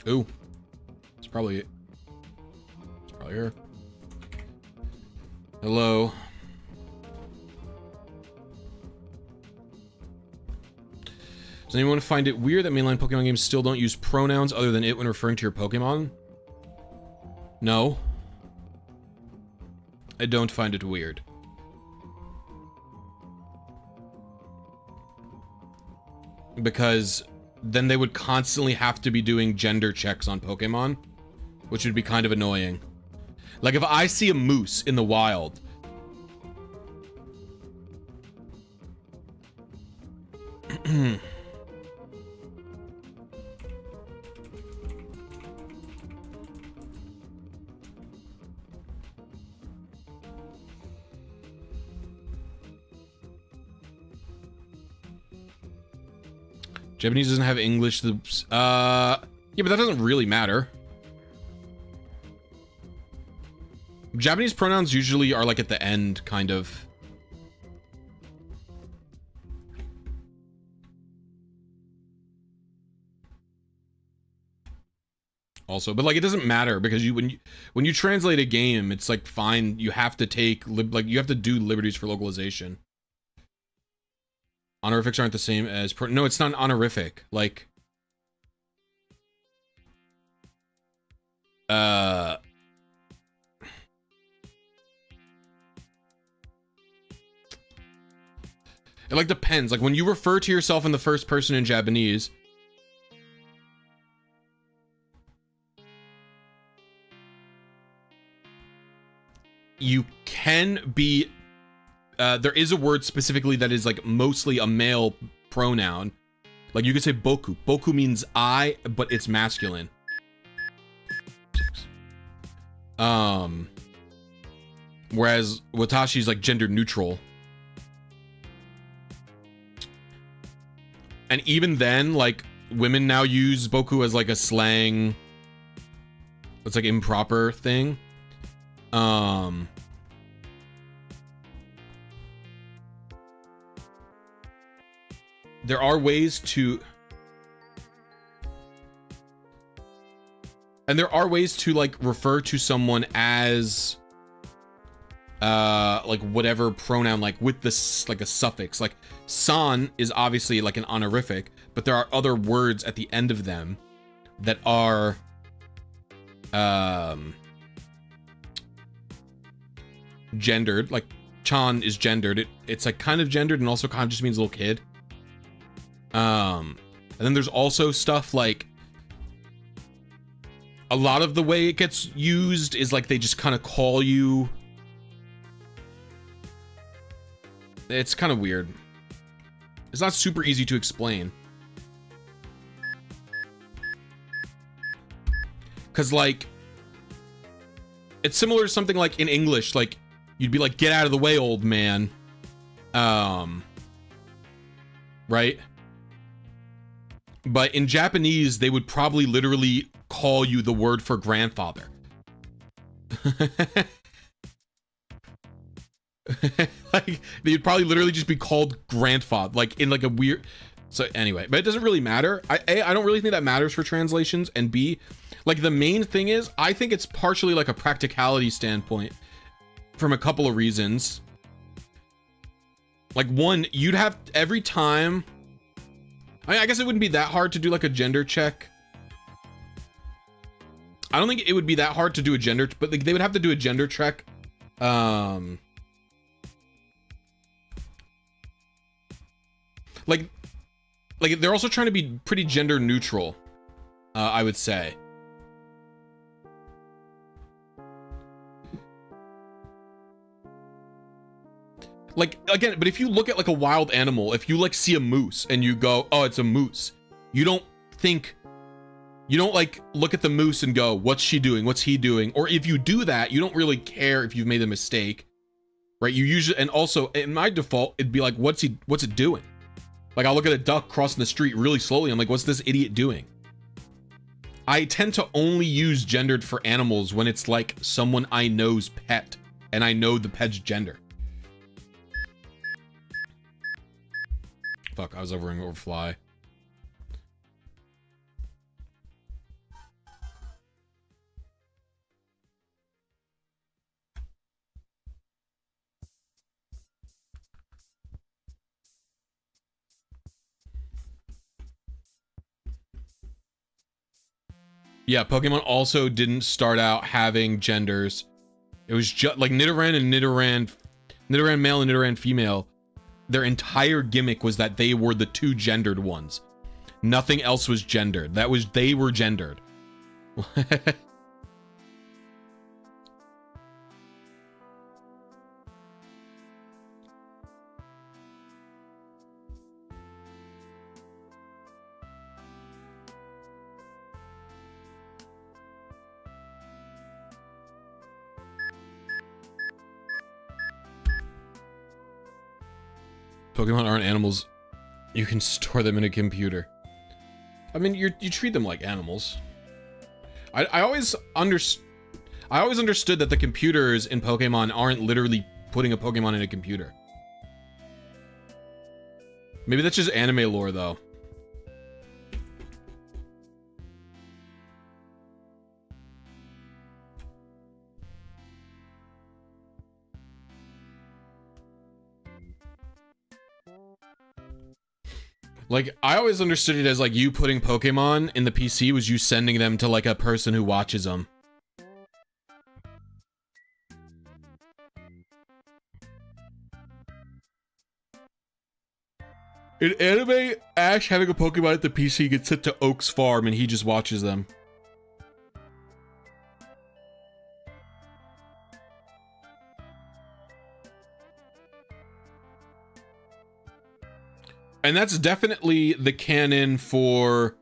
Speaker 1: Ooh. It's probably it. It's probably her. Hello. Does anyone find it weird that mainline Pokemon games still don't use pronouns other than it when referring to your Pokemon? No. I don't find it weird. Because then they would constantly have to be doing gender checks on Pokemon, which would be kind of annoying. Like if I see a moose in the wild, Japanese doesn't have English. Yeah, but that doesn't really matter. Japanese pronouns usually are like at the end, kind of. Also, but like it doesn't matter because when you translate a game, it's like fine. You have to take you have to do liberties for localization. Honorifics aren't the same as no, it's not an honorific. Like, it like depends. Like when you refer to yourself in the first person in Japanese, you can be. There is a word specifically that is like mostly a male pronoun. Like you could say boku. Boku means I, but it's masculine. Whereas watashi is like gender neutral. And even then, like women now use boku as like a slang. It's like improper thing. There are ways to, and there are ways to like refer to someone as, like whatever pronoun, like with this, like a suffix, like san is obviously like an honorific, but there are other words at the end of them that are, gendered. Like chan is gendered. It's like kind of gendered and also kind of just means little kid. And then there's also stuff like a lot of the way it gets used is like they just kind of call you. It's kind of weird. It's not super easy to explain. Cause like it's similar to something like in English, like you'd be like, get out of the way, old man. Right? But in Japanese, they would probably literally call you the word for grandfather. Like, they'd probably literally just be called grandfather, like in like a weird. So anyway, but it doesn't really matter. I don't really think that matters for translations. And B, like the main thing is, I think it's partially like a practicality standpoint from a couple of reasons. Like one, you'd have every time. I guess it wouldn't be that hard to do like a gender check. I don't think it would be that hard to do a gender, but like they would have to do a gender check. Like they're also trying to be pretty gender neutral, I would say. Like, again, but if you look at like a wild animal, if you like see a moose and you go, oh, it's a moose, you don't like look at the moose and go, what's she doing? What's he doing? Or if you do that, you don't really care if you've made a mistake, right? You usually, and also in my default, it'd be like, what's it doing? Like I'll look at a duck crossing the street really slowly. I'm like, what's this idiot doing? I tend to only use gendered for animals when it's like someone I know's pet and I know the pet's gender. Fuck, I was hovering over fly. Yeah, Pokemon also didn't start out having genders. It was just like Nidoran and Nidoran male and Nidoran female. Their entire gimmick was that they were the two gendered ones. Nothing else was gendered. They were gendered. Pokemon aren't animals. You can store them in a computer. I mean, you treat them like animals. I always understood that the computers in Pokemon aren't literally putting a Pokemon in a computer. Maybe that's just anime lore, though. Like, I always understood it as, like, you putting Pokemon in the PC was you sending them to, like, a person who watches them. In anime, Ash having a Pokemon at the PC gets sent to Oak's farm and he just watches them. And that's definitely the canon for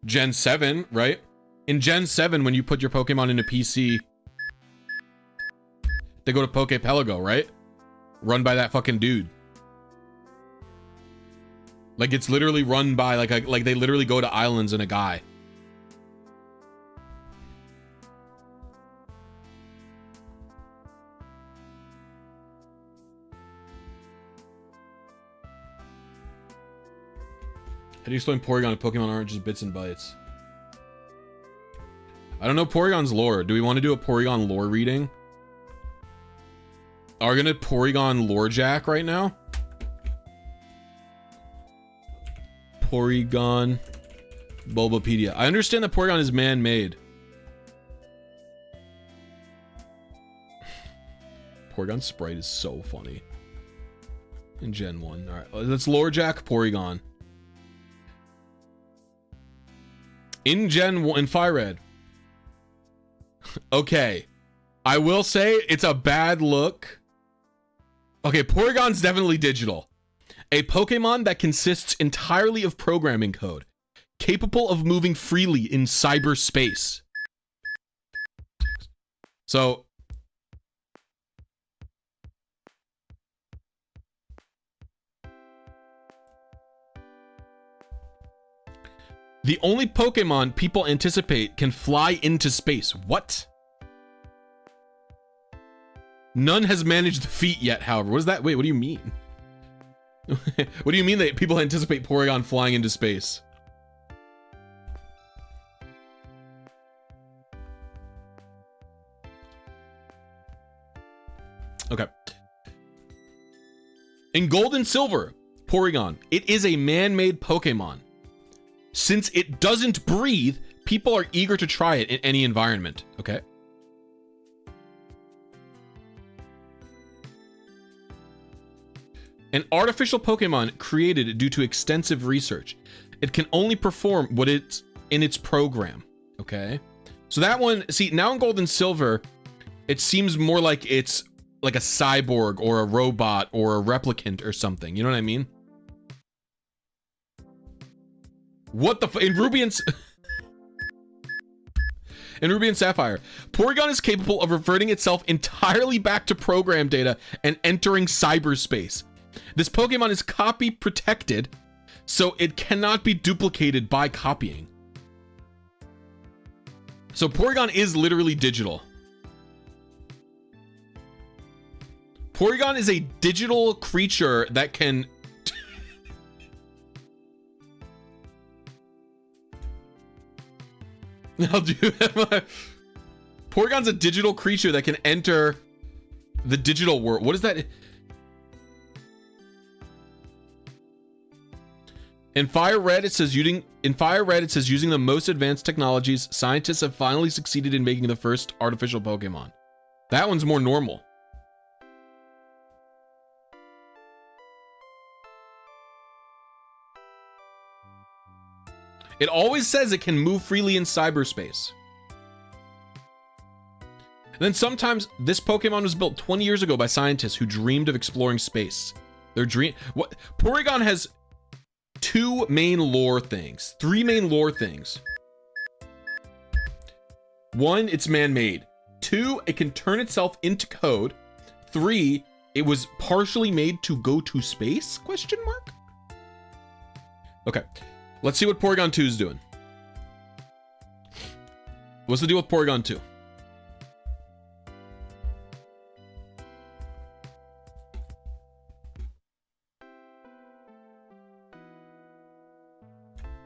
Speaker 1: Gen 7, right? In Gen 7, when you put your Pokemon in a PC, they go to Pokepelago, right? Run by that fucking dude. Like, it's literally run by, like they literally go to islands and a guy. How do you explain Porygon if Pokemon aren't just bits and bytes? I don't know Porygon's lore. Do we want to do a Porygon lore reading? Are we gonna Porygon lore jack right now? Porygon Bulbapedia. I understand that Porygon is man-made. Porygon sprite is so funny. In Gen 1. Alright, let's lore jack Porygon. In Gen 1, in Fire Red. Okay. I will say it's a bad look. Okay, Porygon's definitely digital. A Pokemon that consists entirely of programming code, capable of moving freely in cyberspace. So, the only Pokemon people anticipate can fly into space. What? None has managed the feat yet, however. What is that? Wait, what do you mean? What do you mean that people anticipate Porygon flying into space? Okay. In Gold and Silver, Porygon, it is a man-made Pokemon. Since it doesn't breathe, people are eager to try it in any environment, okay? An artificial Pokemon created due to extensive research. It can only perform what it's in its program, okay? So that one, see, now in Gold and Silver, it seems more like it's like a cyborg or a robot or a replicant or something, you know what I mean? What the in Ruby and in Ruby and Sapphire, Porygon is capable of reverting itself entirely back to program data and entering cyberspace. This Pokemon is copy protected, so it cannot be duplicated by copying. So Porygon is literally digital. Porygon is a digital creature that can I'll do that. Porygon's a digital creature that can enter the digital world. What is that? In Fire Red, it says using the most advanced technologies, scientists have finally succeeded in making the first artificial Pokemon. That one's more normal. It always says it can move freely in cyberspace. And then sometimes this Pokemon was built 20 years ago by scientists who dreamed of exploring space. Their dream. What? Porygon has three main lore things. One, it's man-made. Two, it can turn itself into code. Three, it was partially made to go to space? Question mark? Okay. Let's see what Porygon 2 is doing. What's the deal with Porygon 2?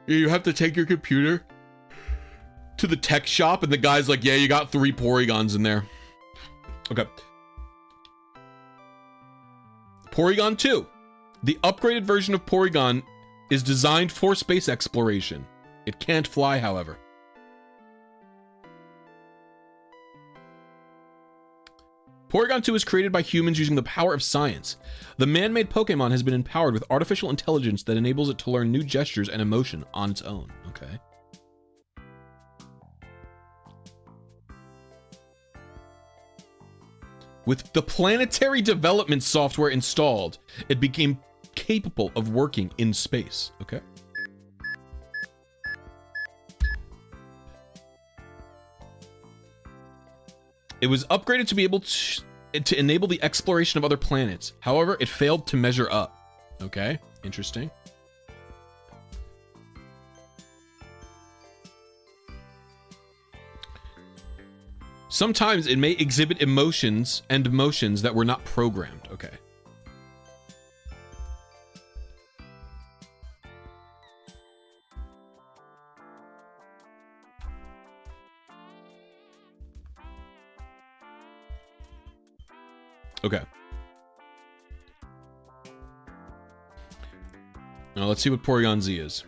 Speaker 1: You have to take your computer to the tech shop, and the guy's like, yeah, you got 3 Porygons in there. Okay. Porygon 2. The upgraded version of Porygon is designed for space exploration. It can't fly, however. Porygon 2 is created by humans using the power of science. The man-made Pokemon has been empowered with artificial intelligence that enables it to learn new gestures and emotion on its own. Okay. With the planetary development software installed, it became capable of working in space. Okay. It was upgraded to be able to enable the exploration of other planets. However, it failed to measure up. Okay, interesting. Sometimes it may exhibit emotions that were not programmed. Okay. Okay. Now let's see what Porygon Z is.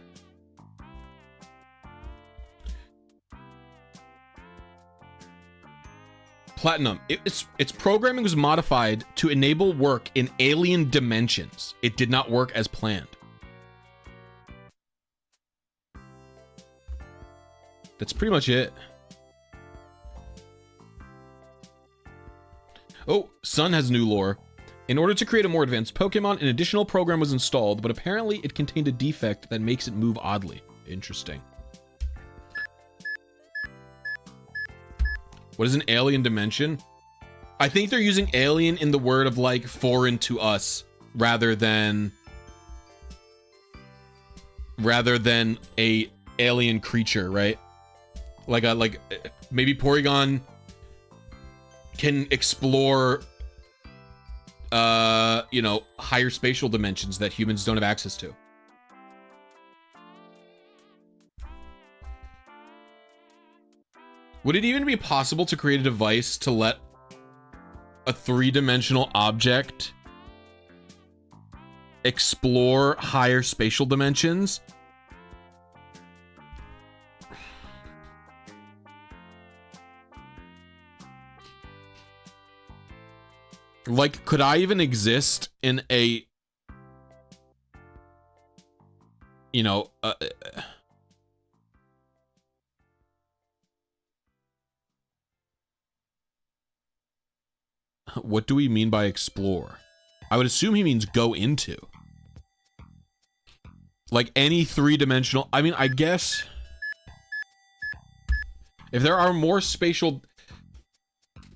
Speaker 1: Platinum. Its programming was modified to enable work in alien dimensions. It did not work as planned. That's pretty much it. Oh, Sun has new lore. In order to create a more advanced Pokemon, an additional program was installed, but apparently it contained a defect that makes it move oddly. Interesting. What is an alien dimension? I think they're using alien in the word of like foreign to us rather than a alien creature, right? Like maybe Porygon can explore you know, higher spatial dimensions that humans don't have access to. Would it even be possible to create a device to let a 3-dimensional object explore higher spatial dimensions? Like, could I even exist in a, you know, what do we mean by explore? I would assume he means go into. Like any 3-dimensional, I mean, I guess if there are more spatial,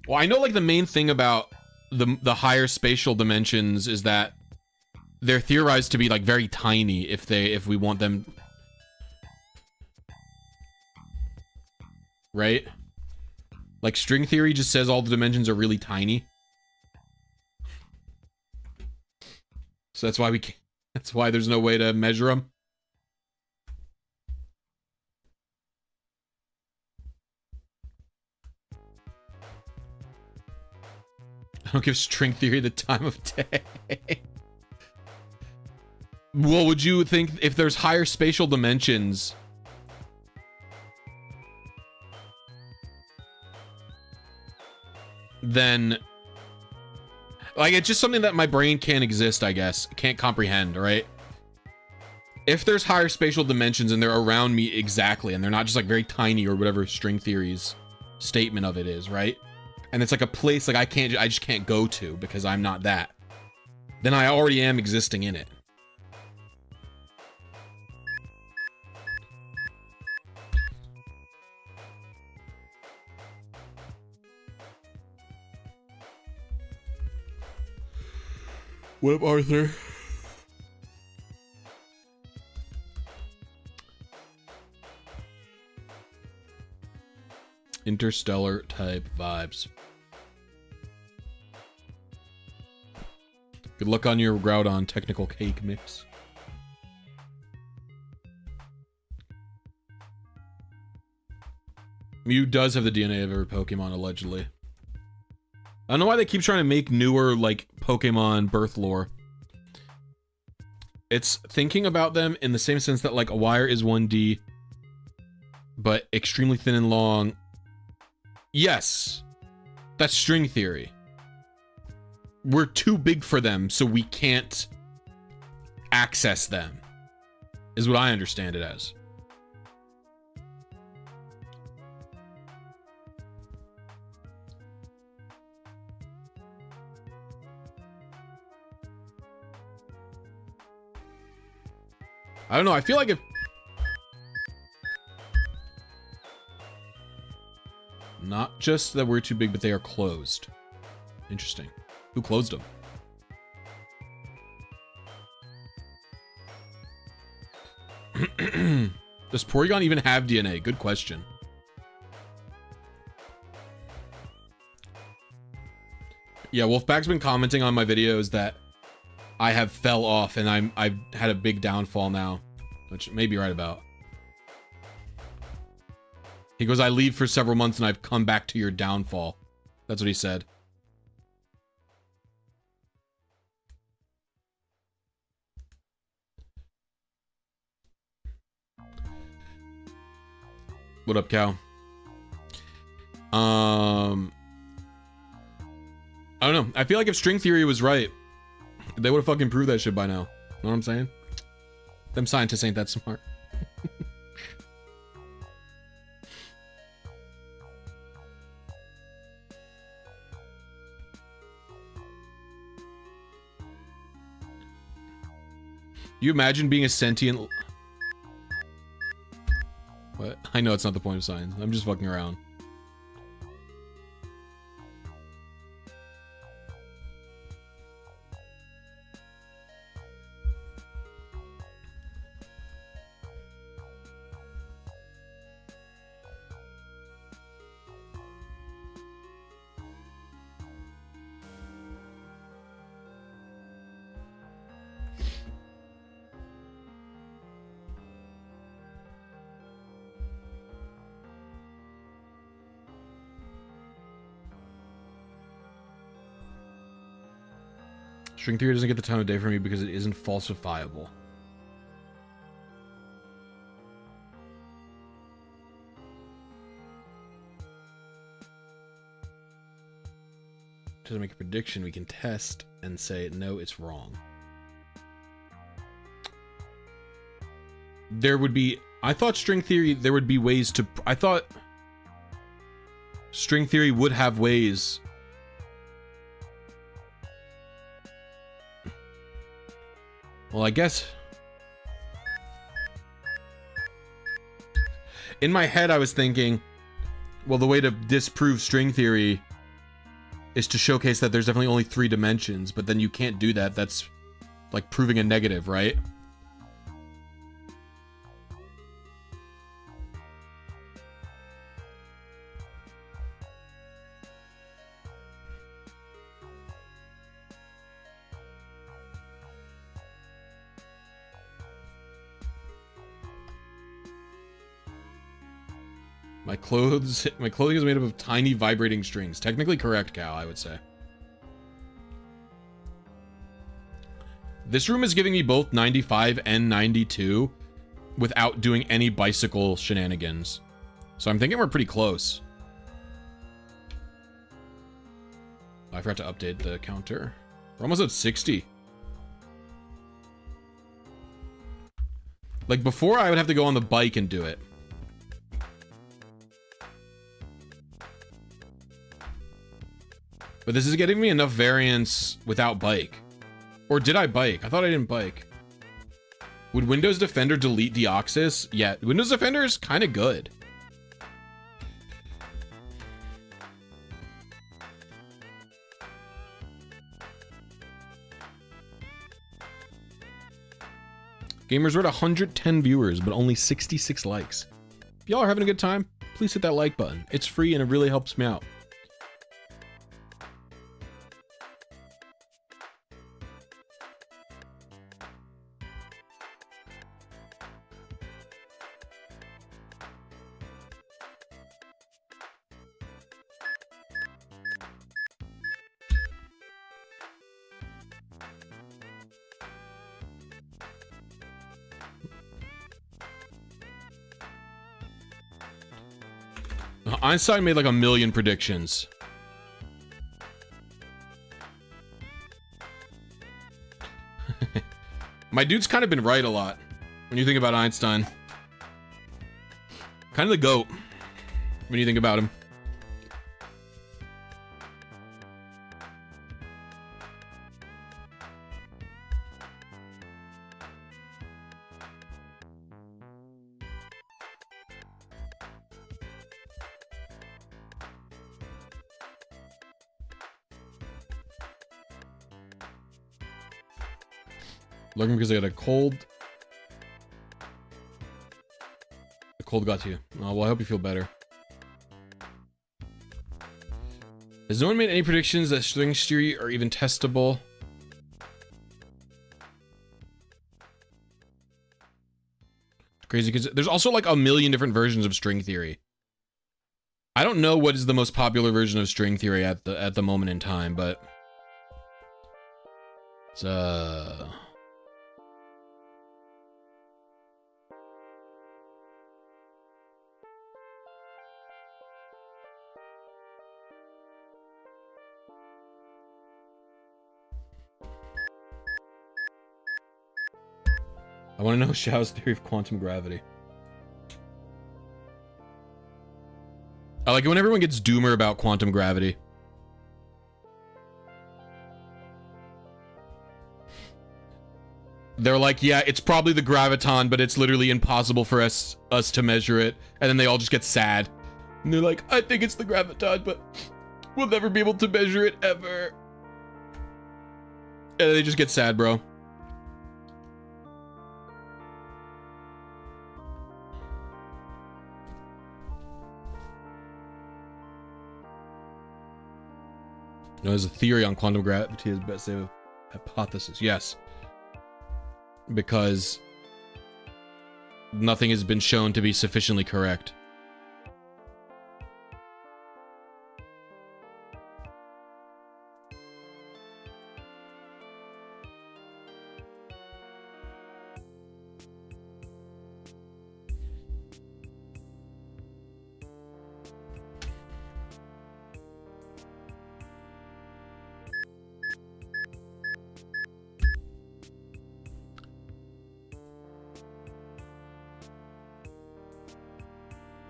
Speaker 1: well, I know like the main thing about the higher spatial dimensions is that they're theorized to be like very tiny if we want them, right? Like string theory just says all the dimensions are really tiny. So that's why we can't, that's why there's no way to measure them. I don't give string theory the time of day. Well, would you think if there's higher spatial dimensions, then like it's just something that my brain can't exist, I guess, can't comprehend, right? If there's higher spatial dimensions and they're around me exactly, and they're not just like very tiny or whatever string theory's statement of it is, right? And it's like a place like I just can't go to because I'm not that, then I already am existing in it. What up, Arthur? Interstellar type vibes. Good luck on your Groudon technical cake mix. Mew does have the DNA of every Pokemon, allegedly. I don't know why they keep trying to make newer, like, Pokemon birth lore. It's thinking about them in the same sense that, like, a wire is 1D, but extremely thin and long. Yes, that's string theory. We're too big for them, so we can't access them, is what I understand it as. I don't know, I feel like if... Not just that we're too big, but they are closed. Interesting. Who closed them? Does Porygon even have DNA? Good question. Yeah, Wolfpack's been commenting on my videos that I have fell off and I've had a big downfall now, which may be right about. He goes, I leave for several months and I've come back to your downfall. That's what he said. What up, Cal? I don't know. I feel like if string theory was right, they would have fucking proved that shit by now. Know what I'm saying? Them scientists ain't that smart. You imagine being a sentient... What? I know it's not the point of science. I'm just fucking around. String theory doesn't get the time of day for me because it isn't falsifiable. To make a prediction, we can test and say, no, it's wrong. There would be... I thought string theory, there would be ways to... I thought string theory would have ways... Well, I guess... In my head, I was thinking, well, the way to disprove string theory is to showcase that there's definitely only 3 dimensions, but then you can't do that. That's like proving a negative, right? My clothing is made up of tiny vibrating strings. Technically correct, Cal, I would say. This room is giving me both 95 and 92 without doing any bicycle shenanigans. So I'm thinking we're pretty close. I forgot to update the counter. We're almost at 60. Like, before I would have to go on the bike and do it. But this is getting me enough variance without bike. Or did I bike? I thought I didn't bike. Would Windows Defender delete Deoxys? Yeah, Windows Defender is kind of good. Gamers, we're at 110 viewers, but only 66 likes. If y'all are having a good time, please hit that like button. It's free and it really helps me out. Einstein made like 1 million predictions. My dude's kind of been right a lot when you think about Einstein. Kind of the GOAT when you think about him. Looking because I got a cold. The cold got to you. Oh, well, I hope you feel better. Has no one made any predictions that string theory are even testable? Crazy, because there's also like 1 million different versions of string theory. I don't know what is the most popular version of string theory at the moment in time, but it's I want to know Xiao's theory of quantum gravity. I like it when everyone gets doomer about quantum gravity. They're like, yeah, it's probably the graviton, but it's literally impossible for us to measure it. And then they all just get sad. And they're like, I think it's the graviton, but we'll never be able to measure it ever. And they just get sad, bro. No, there's a theory on quantum gravity is best safe hypothesis. Yes. Because nothing has been shown to be sufficiently correct.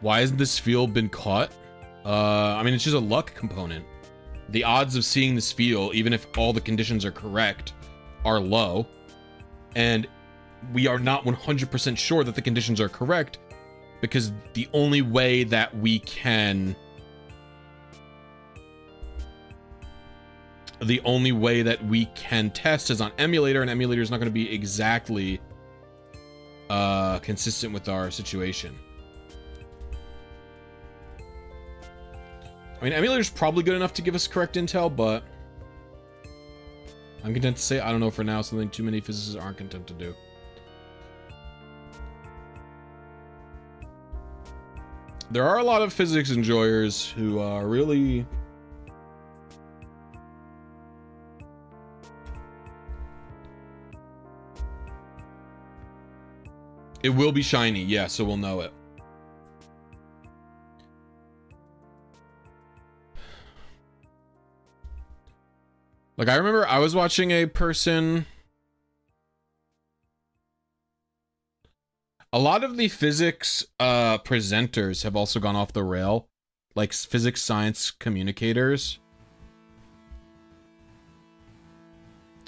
Speaker 1: Why hasn't this Spheal been caught? I mean, it's just a luck component. The odds of seeing this Spheal, even if all the conditions are correct, are low. And we are not 100% sure that the conditions are correct, because the only way that we can... The only way that we can test is on emulator, and emulator is not going to be exactly consistent with our situation. I mean, emulator's probably good enough to give us correct intel, but I'm content to say I don't know for now, something too many physicists aren't content to do. There are a lot of physics enjoyers who are really... It will be shiny, yeah, so we'll know it. Like, I remember I was watching a person... A lot of the physics presenters have also gone off the rail. Like, physics science communicators.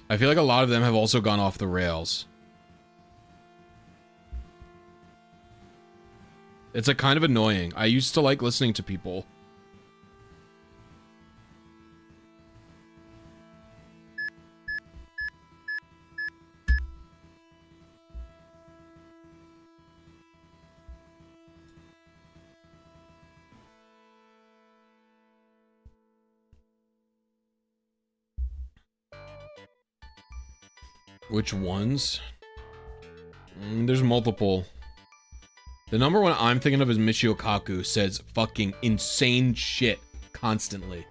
Speaker 1: I feel like a lot of them have also gone off the rails. It's like kind of annoying. I used to like listening to people. Which ones? There's multiple. The number one I'm thinking of is Michio Kaku says fucking insane shit constantly.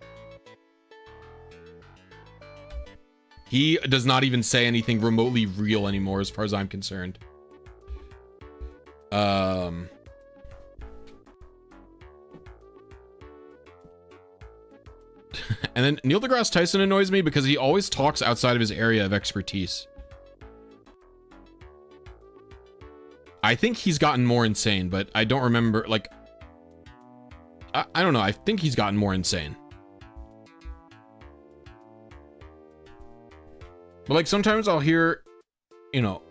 Speaker 1: He does not even say anything remotely real anymore as far as I'm concerned. And then Neil deGrasse Tyson annoys me because he always talks outside of his area of expertise. I think he's gotten more insane, but I don't remember, like... I don't know, I think he's gotten more insane. But, like, sometimes I'll hear, you know...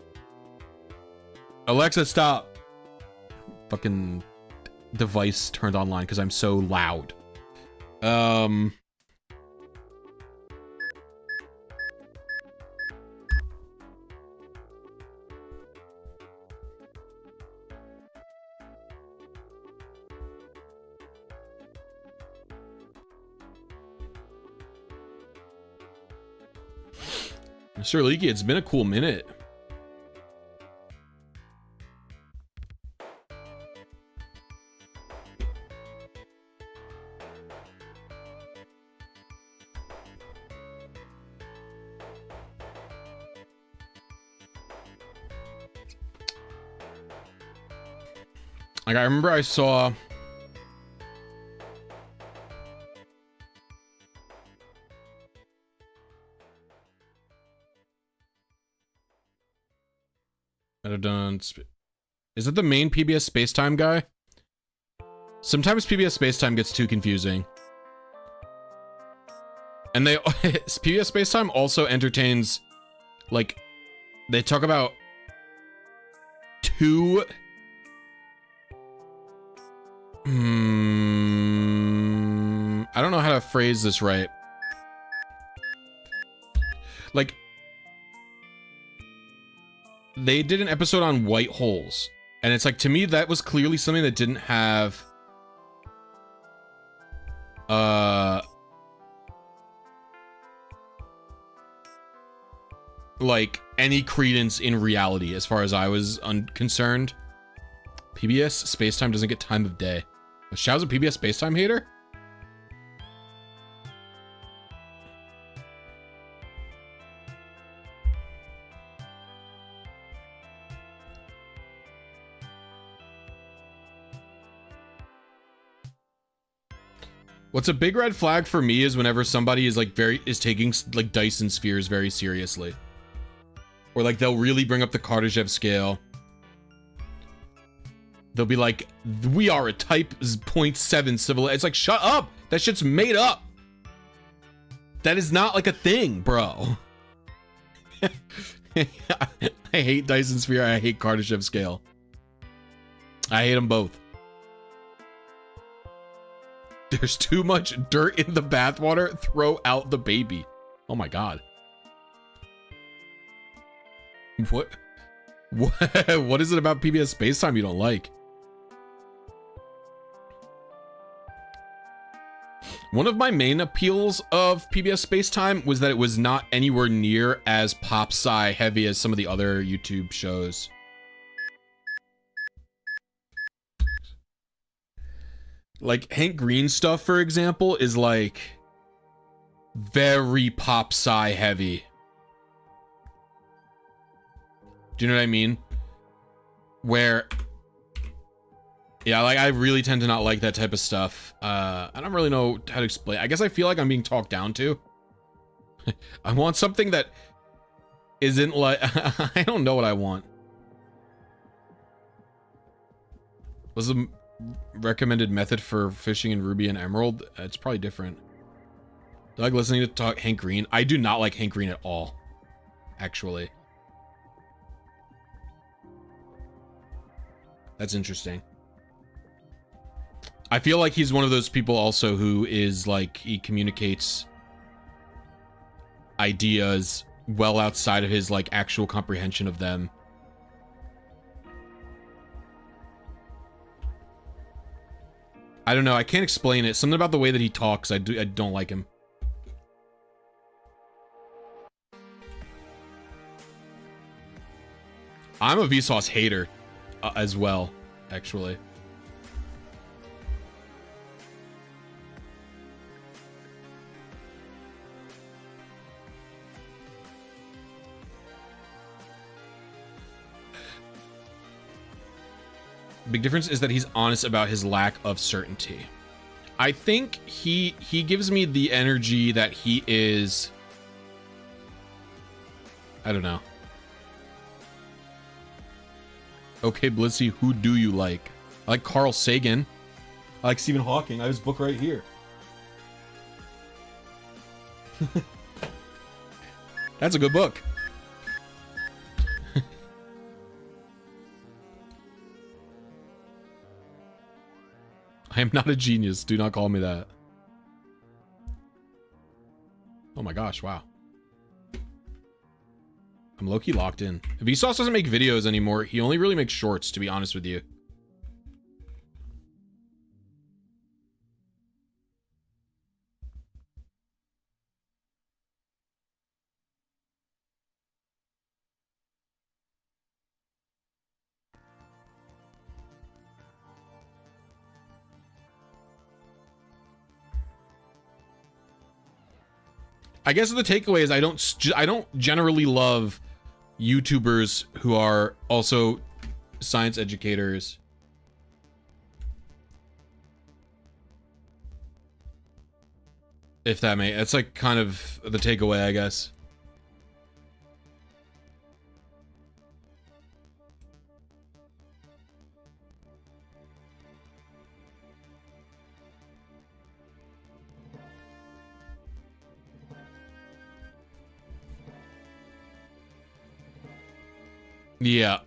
Speaker 1: Alexa, stop! Fucking device turned online because I'm so loud. Mr. Leaky, it's been a cool minute. Like, I remember I saw... Is that the main PBS Spacetime guy? Sometimes PBS Spacetime gets too confusing. And they PBS Spacetime also entertains, like, they talk about two I don't know how to phrase this right. Like, they did an episode on white holes, and it's like, to me, that was clearly something that didn't have like any credence in reality as far as I was concerned. PBS Spacetime doesn't get time of day. Was Xiao's a PBS Spacetime hater? What's a big red flag for me is whenever somebody is like taking like Dyson spheres very seriously. Or like they'll really bring up the Kardashev scale. They'll be like, we are a type 0.7 civil. It's like, shut up. That shit's made up. That is not like a thing, bro. I hate Dyson sphere. I hate Kardashev scale. I hate them both. There's too much dirt in the bathwater. Throw out the baby. Oh my god. What is it about PBS Spacetime you don't like? One of my main appeals of PBS Spacetime was that it was not anywhere near as pop-sci heavy as some of the other YouTube shows. Like, Hank Green stuff, for example, is like very pop-sci heavy. Do you know what I mean? where, yeah, like I really tend to not like that type of stuff. I don't really know how to explain. I guess I feel like I'm being talked down to. I want something that isn't like, I don't know what I want. What's the recommended method for fishing in Ruby and Emerald? It's probably different. Do I like listening to talk Hank Green? I do not like Hank Green at all, actually. That's interesting. I feel like he's one of those people also who is like, he communicates ideas well outside of his like actual comprehension of them. I don't know, I can't explain it. Something about the way that he talks, I don't like him. I'm a Vsauce hater as well, actually. Big difference is that he's honest about his lack of certainty. I think he gives me the energy that he is, I don't know. Okay, Blisy, who do you like? I like Carl Sagan. I like Stephen Hawking. I have his book right here. That's a good book. I am not a genius. Do not call me that. Oh my gosh, wow. I'm low-key locked in. Vsauce doesn't make videos anymore. He only really makes shorts, to be honest with you. I guess the takeaway is I don't generally love YouTubers who are also science educators. If that may, that's like kind of the takeaway, I guess. Yeah.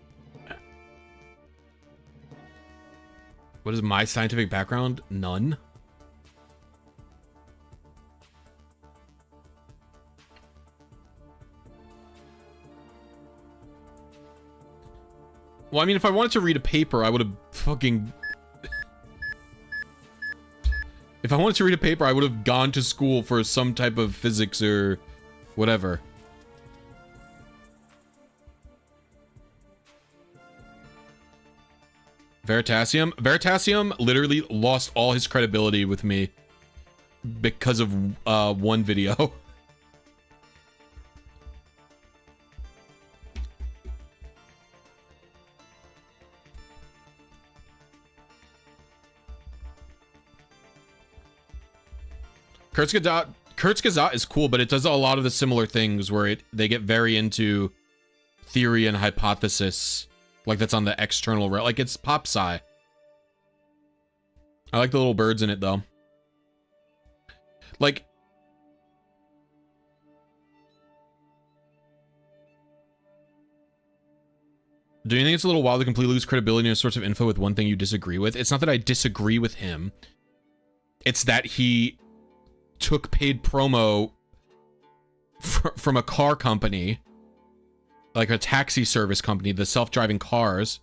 Speaker 1: What is my scientific background? None. Well, I mean, if I wanted to read a paper, I would have fucking... If I wanted to read a paper, I would have gone to school for some type of physics or whatever. Veritasium literally lost all his credibility with me because of one video. Kurzgesagt is cool, but it does a lot of the similar things where they get very into theory and hypothesis. Like that's on the external, like it's pop sci. I like the little birds in it though. Like, do you think it's a little wild to completely lose credibility in a source of info with one thing you disagree with? It's not that I disagree with him. It's that he took paid promo from a car company, like a taxi service company, the self-driving cars,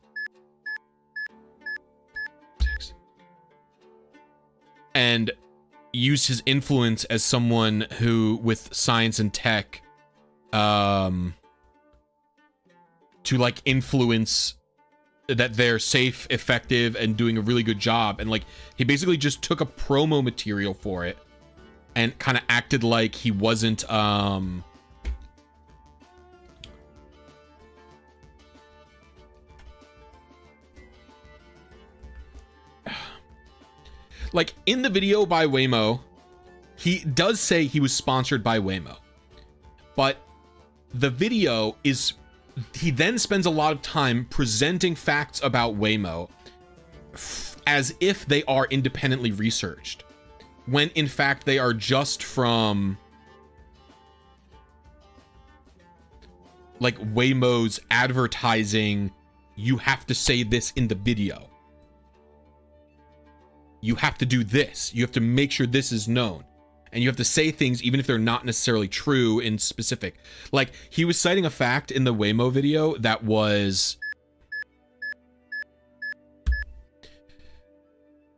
Speaker 1: and used his influence as someone who, with science and tech, to like influence that they're safe, effective, and doing a really good job. And like, he basically just took a promo material for it and kind of acted like he wasn't, like in the video by Waymo, he does say he was sponsored by Waymo, but the video is, he then spends a lot of time presenting facts about Waymo as if they are independently researched, when in fact they are just from like Waymo's advertising. You have to say this in the video. You have to do this. You have to make sure this is known. And you have to say things even if they're not necessarily true in specific. Like, he was citing a fact in the Waymo video that was...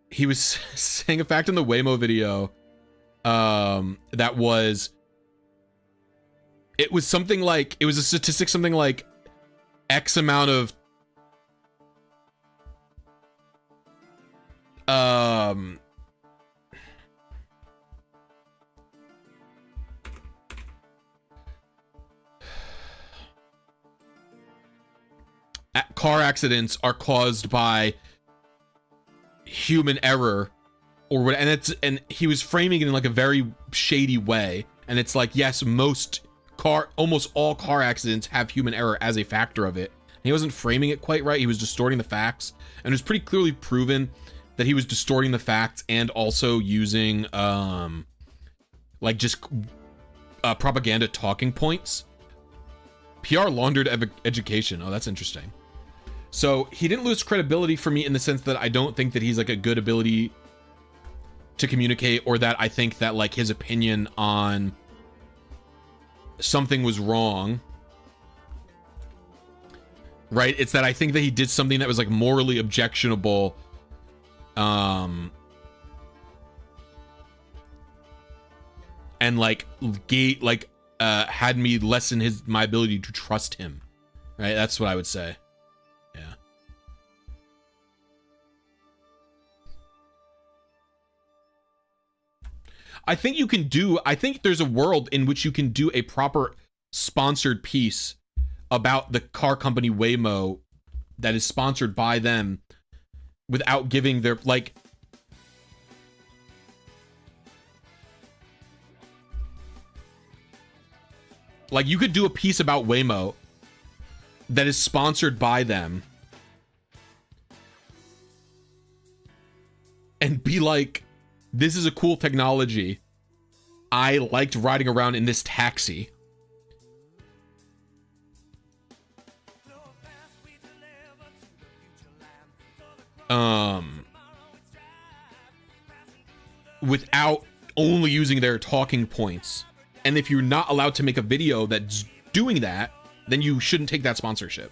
Speaker 1: He was saying a fact in the Waymo video that was... It was something like... It was a statistic something like X amount of... car accidents are caused by human error or what, and he was framing it in like a very shady way, and it's like, yes, almost all car accidents have human error as a factor of it. And he wasn't framing it quite right. He was distorting the facts, and it was pretty clearly proven that he was distorting the facts and also using like just propaganda talking points. PR laundered education. Oh, that's interesting. So he didn't lose credibility for me in the sense that I don't think that he's like a good ability to communicate, or that I think that like his opinion on something was wrong. Right? It's that I think that he did something that was like morally objectionable. And like had me lessen my ability to trust him. Right? That's what I would say. Yeah. I think there's a world in which you can do a proper sponsored piece about the car company Waymo that is sponsored by them without giving their, like, you could do a piece about Waymo that is sponsored by them and be like, this is a cool technology. I liked riding around in this taxi. Without only using their talking points. And if you're not allowed to make a video that's doing that, then you shouldn't take that sponsorship.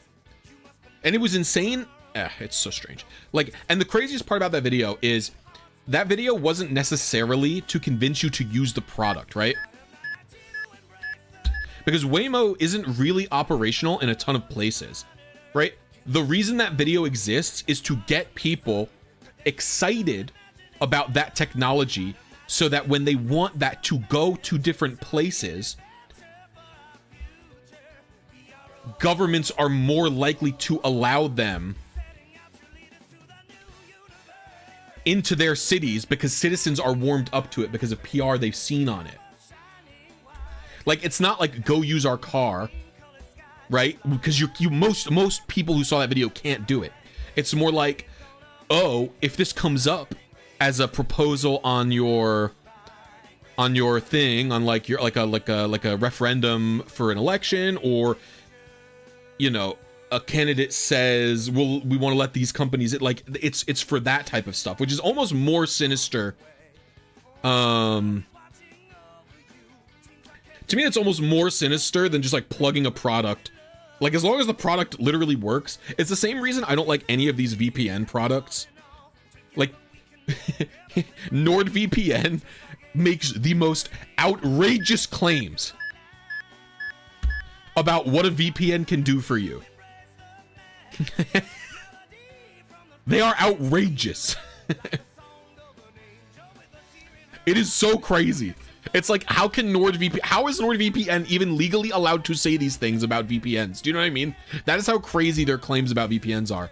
Speaker 1: And it was insane. It's so strange. Like, and the craziest part about that video is that video wasn't necessarily to convince you to use the product, right? Because Waymo isn't really operational in a ton of places, right? The reason that video exists is to get people excited about that technology so that when they want that to go to different places, governments are more likely to allow them into their cities because citizens are warmed up to it because of PR they've seen on it. Like, it's not like go use our car, right? Because most people who saw that video can't do it. It's more like, oh, if this comes up as a proposal on your thing, on like your like a referendum for an election, or you know, a candidate says, well, we want to let these companies, it's for that type of stuff, which is almost more sinister. To me, it's almost more sinister than just like plugging a product. Like, as long as the product literally works. It's the same reason I don't like any of these VPN products. Like, NordVPN makes the most outrageous claims about what a VPN can do for you. They are outrageous. It is so crazy. It's like, how is NordVPN even legally allowed to say these things about VPNs? Do you know what I mean? That is how crazy their claims about VPNs are.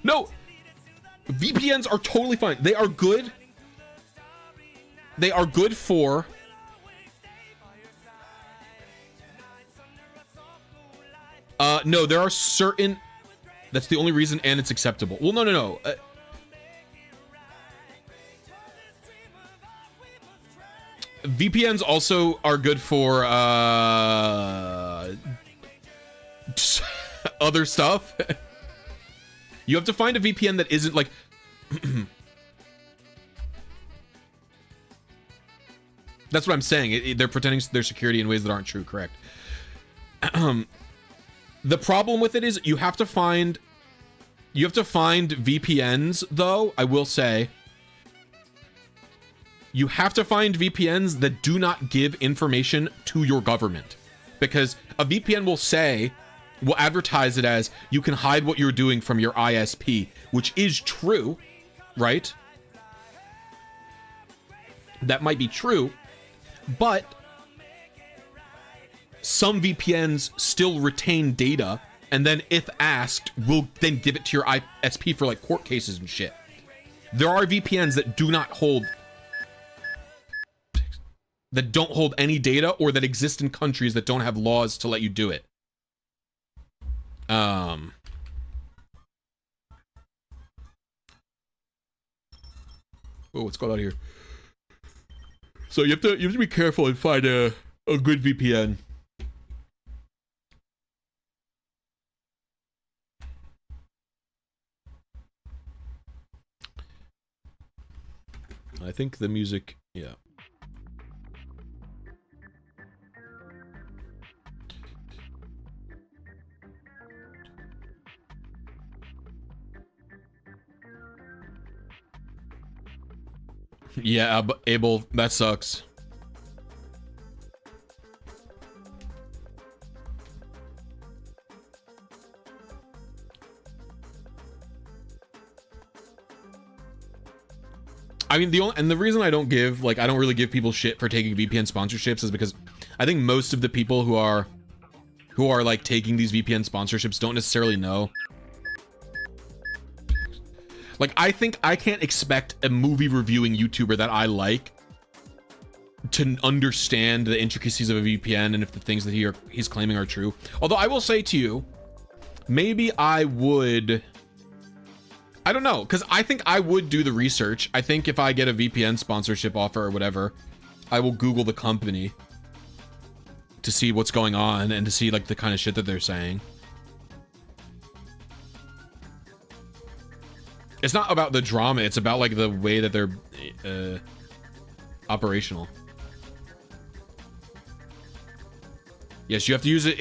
Speaker 1: No, VPNs are totally fine. They are good. They are good for no, there are certain, that's the only reason, and it's acceptable. Well, no. VPNs also are good for other stuff. You have to find a VPN that isn't like that's what I'm saying. They're pretending their security in ways that aren't true. Correct. The problem with it is you have to find VPNs, though. I will say you have to find VPNs that do not give information to your government, because a VPN will advertise it as you can hide what you're doing from your ISP, which is true, right? That might be true, but some VPNs still retain data, and then if asked, will then give it to your ISP for like court cases and shit. There are VPNs that don't hold any data, or that exist in countries that don't have laws to let you do it. Oh, what's going on here? So you have to be careful and find a good VPN. I think the music, yeah. Yeah, Abel, that sucks. I mean, the reason I don't really give people shit for taking VPN sponsorships is because I think most of the people who are like taking these VPN sponsorships don't necessarily know. Like, I think I can't expect a movie reviewing YouTuber that I like to understand the intricacies of a VPN and if the things that he's claiming are true. Although I will say to you, maybe I would, I don't know, because I think I would do the research. I think if I get a VPN sponsorship offer or whatever, I will Google the company to see what's going on and to see like the kind of shit that they're saying. It's not about the drama, it's about like the way that they're operational. Yes, you have to use it.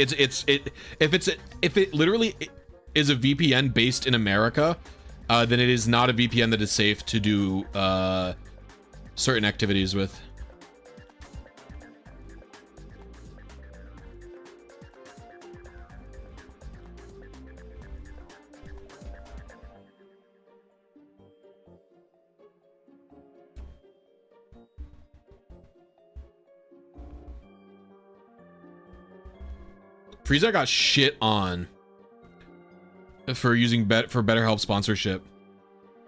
Speaker 1: If it literally is a VPN based in America, then it is not a VPN that is safe to do certain activities with. Frieza got shit on for using BetterHelp sponsorship.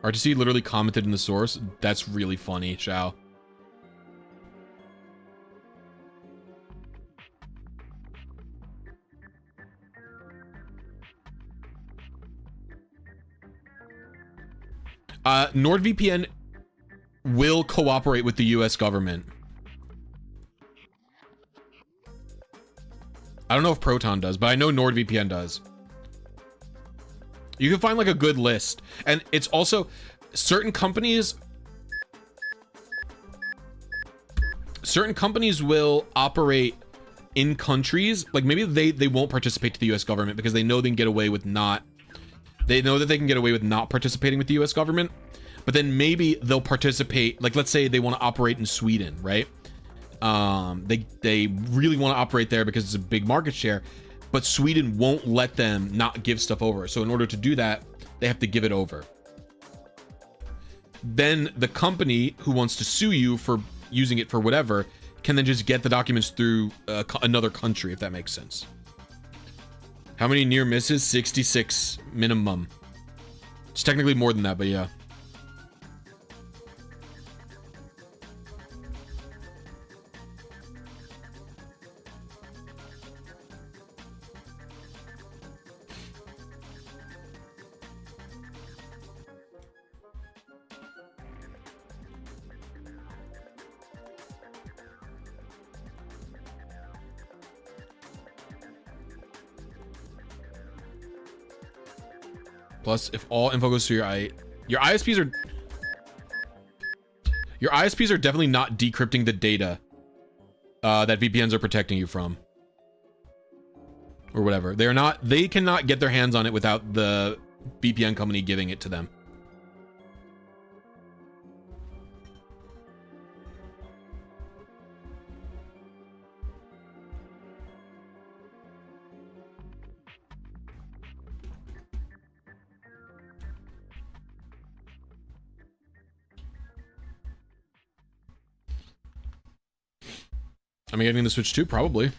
Speaker 1: RTC literally commented in the source. That's really funny, Shao. NordVPN will cooperate with the US government. I don't know if Proton does, but I know NordVPN does. You can find like a good list. And it's also certain companies will operate in countries, like maybe they won't participate to the US government because they know they can get away with not participating with the US government, but then maybe they'll participate, like let's say they want to operate in Sweden, right? They really want to operate there because it's a big market share, but Sweden won't let them not give stuff over. So in order to do that, they have to give it over. Then the company who wants to sue you for using it for whatever can then just get the documents through another country, if that makes sense. How many near misses? 66 minimum. It's technically more than that, but yeah. Plus, if all info goes to your ISPs are definitely not decrypting the data that VPNs are protecting you from, or whatever. They cannot get their hands on it without the VPN company giving it to them. Am I getting the Switch 2? Probably.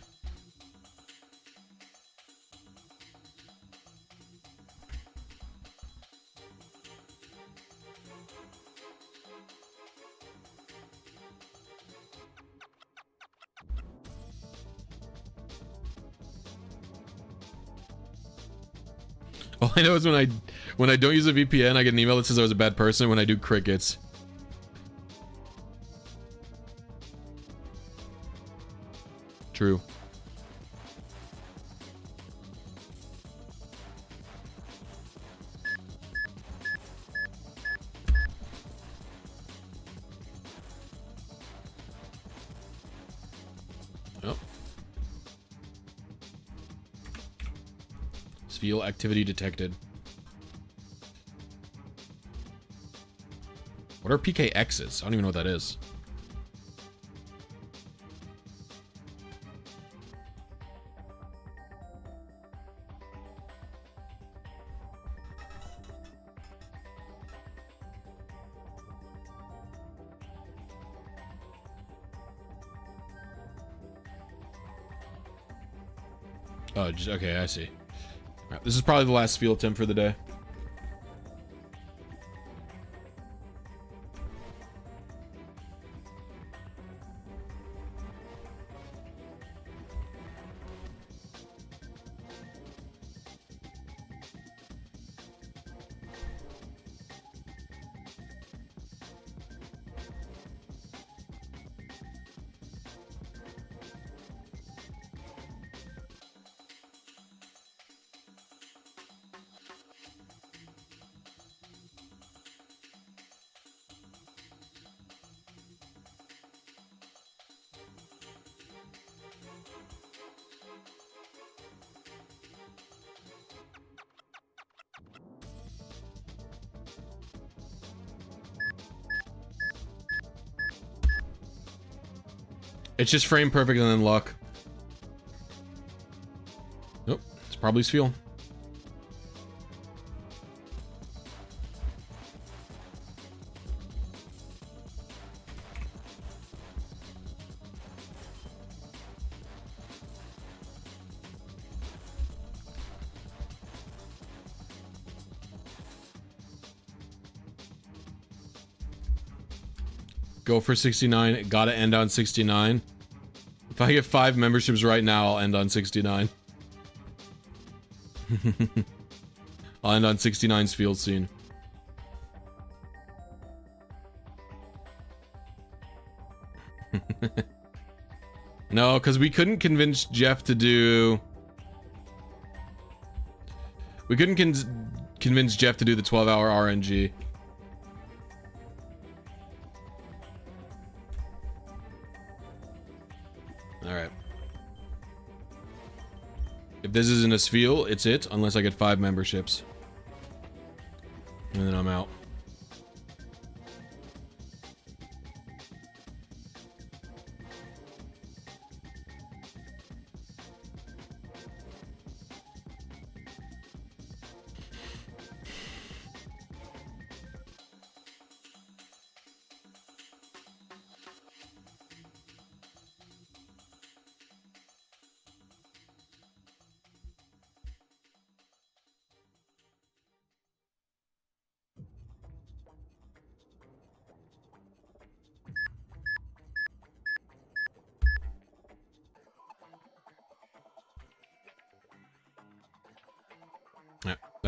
Speaker 1: All I know is when I don't use a VPN, I get an email that says I was a bad person when I do crickets. True. Oh. Spheal activity detected. What are PKXs? I don't even know what that is. Oh, just, okay, I see. All right, this is probably the last Spheal attempt for the day. It's just frame perfect and then luck. Nope, it's probably Spheal. Go for 69. Gotta end on 69. If I get 5 memberships right now, I'll end on 69. I'll end on 69's field scene. No, because we couldn't convince Jeff to do... We couldn't convince Jeff to do the 12-hour RNG. Alright. If this isn't a Spheal, it's it, unless I get 5 memberships. And then I'm out.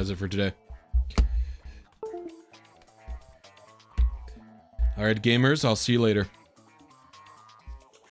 Speaker 1: That's it for today. Alright, gamers, I'll see you later.